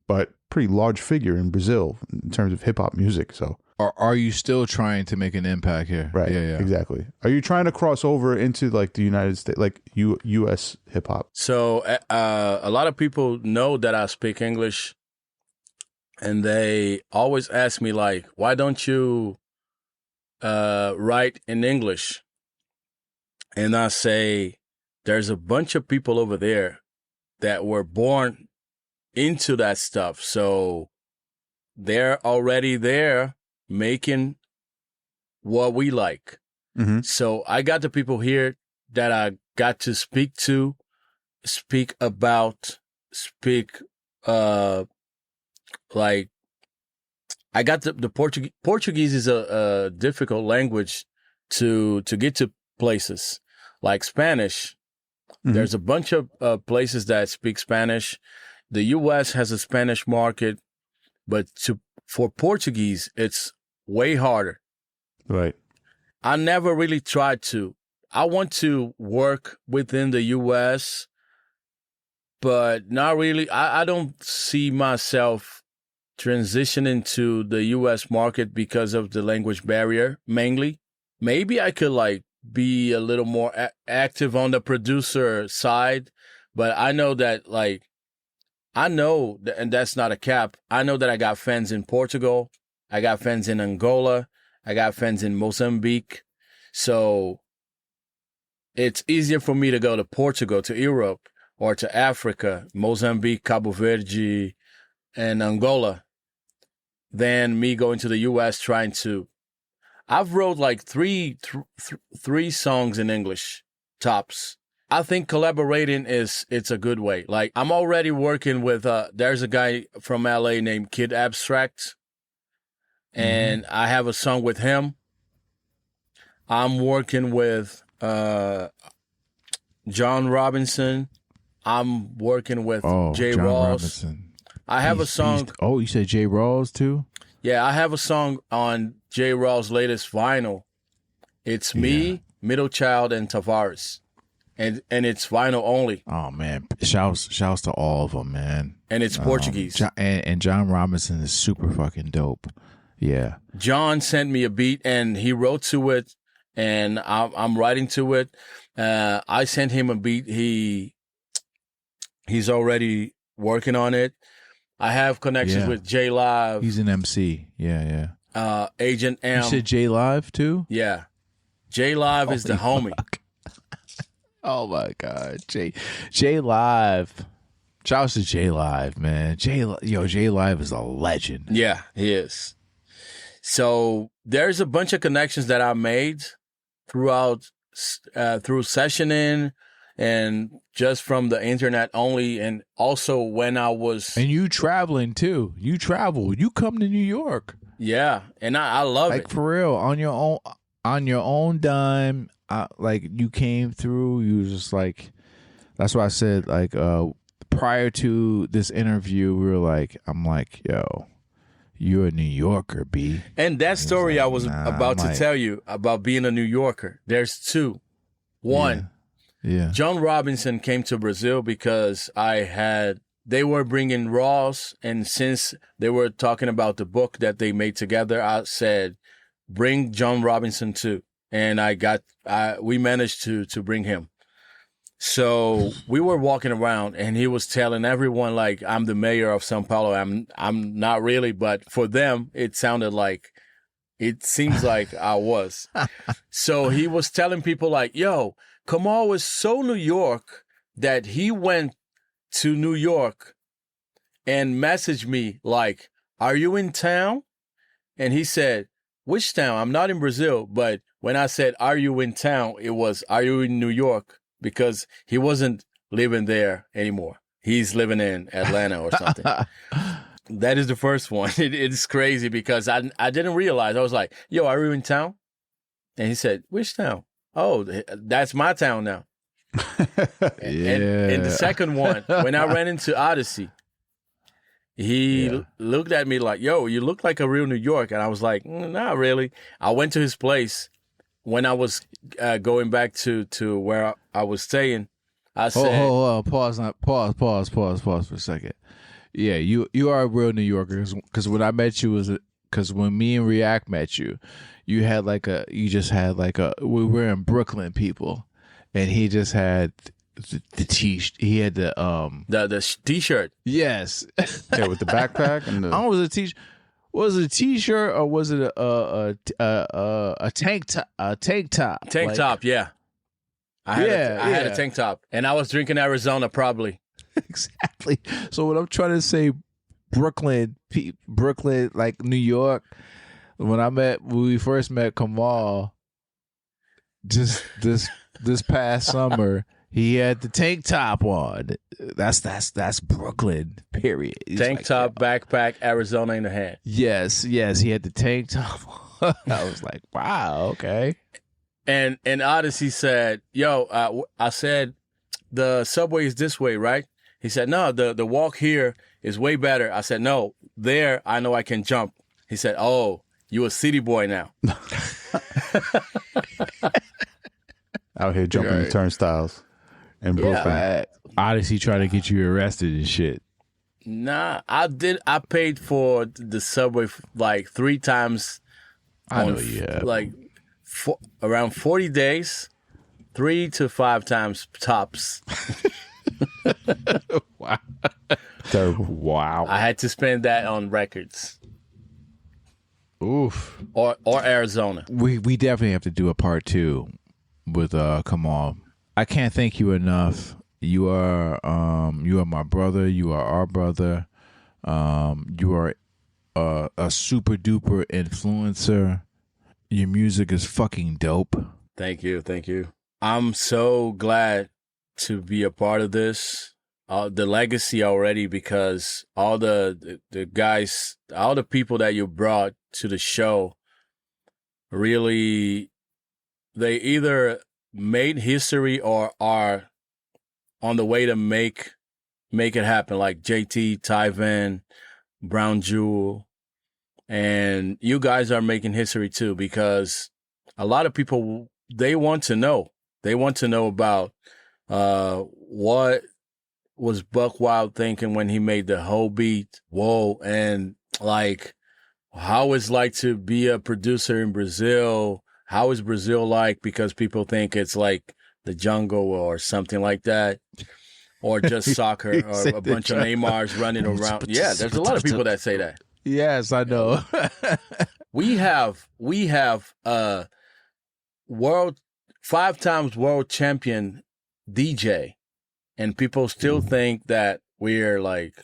but pretty large figure in Brazil in terms of hip hop music. So, Are you still trying to make an impact here? right, Yeah. exactly. Are you trying to cross over into like the United States, like U.S. hip hop? So a lot of people know that I speak English, and they always ask me like, why don't you write in English? And I say, there's a bunch of people over there that were born into that stuff. So they're already there making what we like. Mm-hmm. So I got the people here that I got to speak to, speak about, like, I got the Portuguese. Portuguese is a difficult language to get to places. Like Spanish, Mm-hmm. there's a bunch of places that speak Spanish. The U.S. has a Spanish market, but for Portuguese, it's way harder. Right. I never really tried to. I want to work within the U.S., but not really. I don't see myself transitioning to the U.S. market because of the language barrier, mainly. Maybe I could like be a little more active on the producer side, but I know that and that's not a cap. I know that I got fans in Portugal. I got fans in Angola. I got fans in Mozambique. So it's easier for me to go to Portugal, to Europe, or to Africa, Mozambique, Cabo Verde, and Angola, than me going to the U.S. trying to. I've wrote like three songs in English, tops. I think collaborating it's a good way. Like I'm already working with there's a guy from LA named Kid Abstract, and I have a song with him. I'm working with John Robinson. I'm working with J. John Rawls. Robinson. I have a song. You said J. Rawls too? Yeah, I have a song on J. Rawls' latest vinyl. It's me, Middle Child, and Tavares. And it's vinyl only. Oh man, shouts to all of them, man. And it's Portuguese. And John Robinson is super fucking dope. Yeah. John sent me a beat and he wrote to it, and I'm writing to it. I sent him a beat. He's already working on it. I have connections with J Live. He's an MC. Yeah. Agent M. You said J Live too? Yeah. J Live is the homie. Oh my God, J Live. Shouts to J Live, man. J Live is a legend. Yeah, he is. So there's a bunch of connections that I made throughout through sessioning and just from the internet only, and also when I was. And you traveling too. You travel. You come to New York. Yeah, and I love it. Like for real, on your own dime. Like you came through. You was just like. That's why I said like prior to this interview, I'm like, yo, you're a New Yorker, B. And that story I was about to tell you about being a New Yorker. There's two. One, yeah. John Robinson came to Brazil because they were bringing Raws, and since they were talking about the book that they made together, I said, bring John Robinson too. And we managed to bring him. So we were walking around, and he was telling everyone like, I'm the mayor of São Paulo. I'm not really, but for them, it seems like I was. So he was telling people like, yo, Kamau was so New York that he went to New York and messaged me like, are you in town? And he said, which town? I'm not in Brazil. But when I said, are you in town? It was, are you in New York? Because he wasn't living there anymore. He's living in Atlanta or something. That is the first one. It's crazy because I didn't realize. I was like, yo, are you in town? And he said, which town? Oh, that's my town now. And the second one, when I ran into Odyssey, he looked at me like, yo, you look like a real New York. And I was like, not really. I went to his place when I was going back to where I was staying. I said, pause for a second. Yeah, you are a real New Yorker, because when I met you because when me and React met you, we were in Brooklyn, people, and he just had the t-shirt. Yes. Yeah, with the backpack and the... I don't know, was it a t-shirt or was it a tank top? Tank top, yeah. I had a tank top, and I was drinking Arizona probably. Exactly. So what I'm trying to say, Brooklyn, like New York. When we first met Kamau, just this past summer, he had the tank top on. That's Brooklyn. Period. He's tank top, backpack, Arizona in the hand. Yes, he had the tank top on. I was like, wow, okay. And Odyssey said, yo, I said, the subway is this way, right? He said, no, the walk here is way better. I said, no, there I know I can jump. He said, oh, you a city boy now. Out here jumping the turnstiles in Brooklyn. Yeah. Odyssey trying to get you arrested and shit. Nah, I paid for the subway like 3 times. I know you have. Like around 40 days, 3 to 5 times tops. Wow. Terrible. Wow. I had to spend that on records. Oof. Or Arizona. We definitely have to do a part 2 with Kamau. I can't thank you enough. You are my brother. You are our brother. You are a super duper influencer. Your music is fucking dope. Thank you. I'm so glad to be a part of this. The legacy already, because all the guys, all the people that you brought to the show, really, they either made history or are on the way to make it happen. Like JT, Tyvan, Brown Jewel, and you guys are making history too, because a lot of people, they want to know. They want to know about what was Buck Wild thinking when he made the whole beat. Whoa. And like, how it's like to be a producer in Brazil. How is Brazil like? Because people think it's like the jungle or something like that, or just soccer, or a bunch of Neymars running around. Yeah, there's a lot of people that say that. Yes, I know. we have world 5 times world champion DJ, and people still think that we're like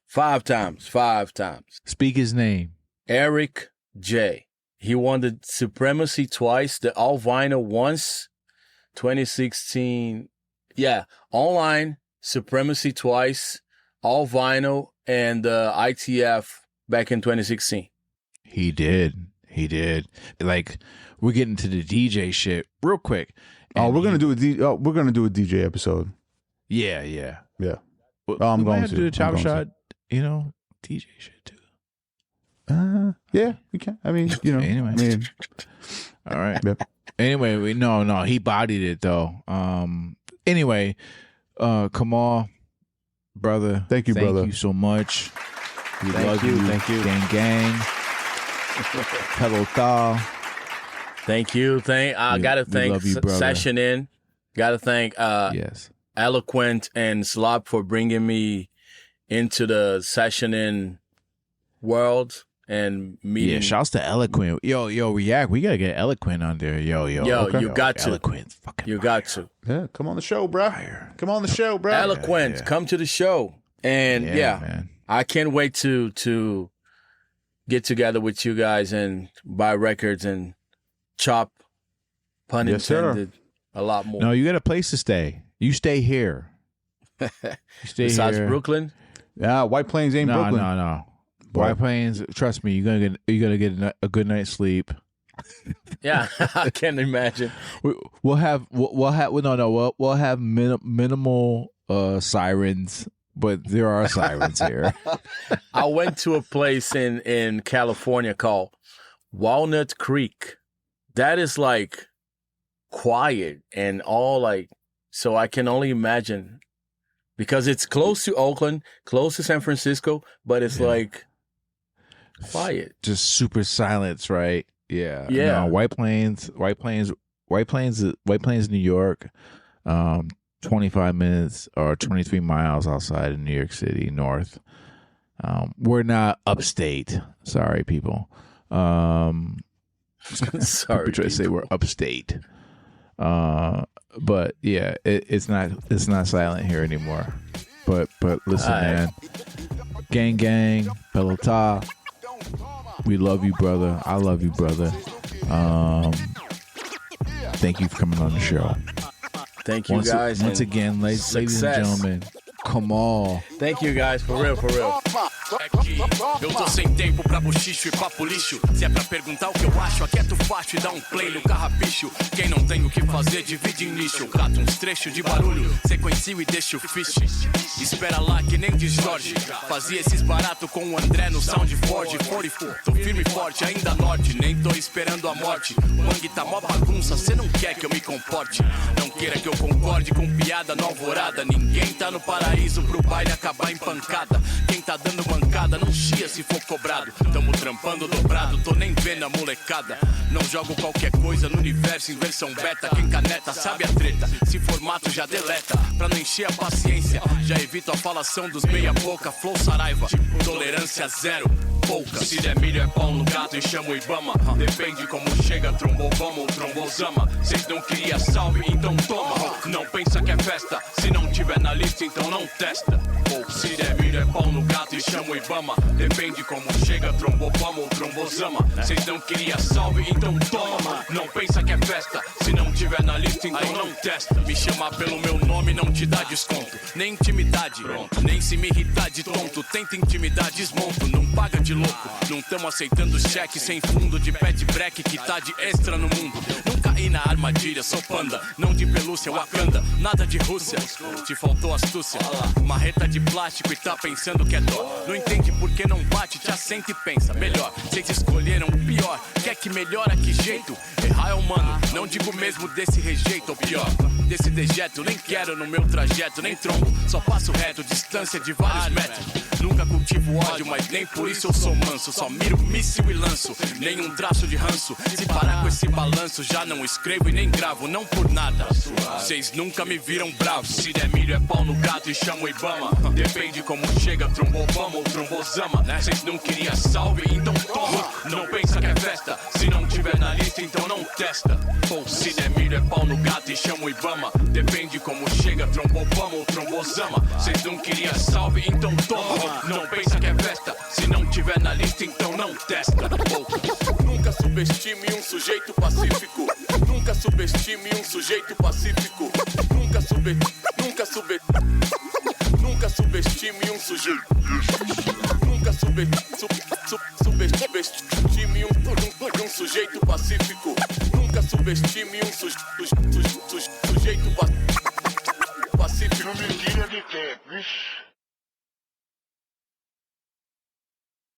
5 times. Speak his name. Eric J. He won the Supremacy twice, the All Vinyl once, 2016. Yeah, online Supremacy twice, All Vinyl, and the ITF back in 2016. He did. Like, we're getting to the DJ shit real quick. We're gonna do a DJ episode. Yeah. Well, I'm we might going have to. do the I'm chop going shot. You know, DJ shit too. Yeah, we can. I mean, Anyway. I mean, All right. yep. Anyway, no, he bodied it though. Anyway, Kamau, brother. Thank you, brother. Thank you so much. We Thank love you, you. thank you. Gang. Pelota. Thank you. I gotta thank love you, brother. Session In. Gotta thank Yes. Eloquent and Slop for bringing me into the Session In world and meeting. Yeah, shouts to Eloquent. Yo, React. We gotta get Eloquent on there. Yo. You got to. Eloquent. Fucking You got to. Yeah, come on the show, bro. Come on the show, bro. Eloquent, yeah. come to the show. And man. I can't wait to get together with you guys and buy records and chop, pun Yes, sir. intended, a lot more. No, you got a place to stay. You stay here. You stay Besides here. Brooklyn? Yeah, White Plains ain't Brooklyn. No. White Plains, trust me, you're gonna get a good night's sleep. Yeah, I can't imagine. We'll have minimal sirens, but there are sirens here. I went to a place in California called Walnut Creek. That is like quiet and all like, so I can only imagine because it's close to Oakland, close to San Francisco, but it's like quiet. Just super silence, right? Yeah. Yeah. No, White Plains, New York, 25 minutes or 23 miles outside of New York City, north. We're not upstate. Sorry, people. Sorry, try to say we're upstate. But yeah, it's not silent here anymore. But listen, man. Gang, pelota. We love you, brother. I love you, brother. Thank you for coming on the show. Thank you, guys. Once again, ladies and gentlemen, Kamau. Thank you, guys. For real, for real. Eu tô sem tempo pra bochicho e papo lixo. Se é pra perguntar o que eu acho, aquieta o facho e dá um play no carrapicho. Quem não tem o que fazer, divide em nicho. Cata uns trechos de barulho, sequencio e deixa o fish. Espera lá que nem de Jorge. Fazia esses baratos com o André no Soundforge. 44, tô firme e forte, ainda norte. Nem tô esperando a morte. O mangue tá mó bagunça, cê não quer que eu me comporte. Não queira que eu concorde com piada no alvorada. Ninguém tá no paraíso pro baile acabar em pancada. Quem tá dando mancada não chia se for cobrado. Tamo trampando dobrado, tô nem vendo a molecada. Não jogo qualquer coisa no universo em versão beta. Quem caneta sabe a treta, se formato já deleta. Pra não encher a paciência, já evito a falação dos meia boca. Flow Saraiva, tolerância zero. Pouca. Se der milho é pau no gato e chama o Ibama. Depende como chega, trombobama ou trombozama. Cês não queria salve, então toma. Não pensa que é festa, se não tiver na lista, então não testa. Pouca. Se der milho é pau no gato e chama o Ibama. Depende como chega, trombobama ou trombozama. Cês não queria salve, então toma. Não pensa que é festa, se não tiver na lista, então não testa. Me chamar pelo meu nome não te dá desconto. Nem intimidade, nem se me irritar de tonto. Tenta intimidar, desmonto, não paga de louco. Não tamo aceitando cheque sem fundo de pé de break que tá de extra no mundo. Não caí na armadilha, sou panda. Não de pelúcia, Wakanda, nada de Rússia. Te faltou astúcia, marreta de plástico e tá pensando que é dó. Não entende por que não bate, te assenta e pensa. Melhor, vocês escolheram o pior. Quer que melhora, que jeito? Errar é humano, não digo mesmo desse rejeito. Ou pior, desse dejeto, nem quero no meu trajeto. Nem trombo, só passo reto, distância de vários metros. Nunca cultivo ódio, mas nem por isso eu sou manso. Só miro míssil e lanço, nenhum traço de ranço. Se parar com esse balanço, já não escrevo e nem gravo. Não por nada, vocês nunca me viram bravo. Se der milho é pau no gato e chama o Ibama. Depende como chega, trombobama ou trombozama. Vocês não queria salve, então toma. Não pensa que é festa, se não tiver na lista, então não testa. Ou se der milho é pau no gato e chama o Ibama. Depende como chega, trombobama ou trombozama. Vocês não queria salve, então toma. Não pensa que é festa, se não tiver na lista, então não testa. Nunca subestime um sujeito pacífico. Nunca subestime um sujeito pacífico. Nunca subestime um sujeito. Nunca subestime um sujeito pacífico. Nunca subestime um sujeito pacífico. Não me tira de tempo, vixe.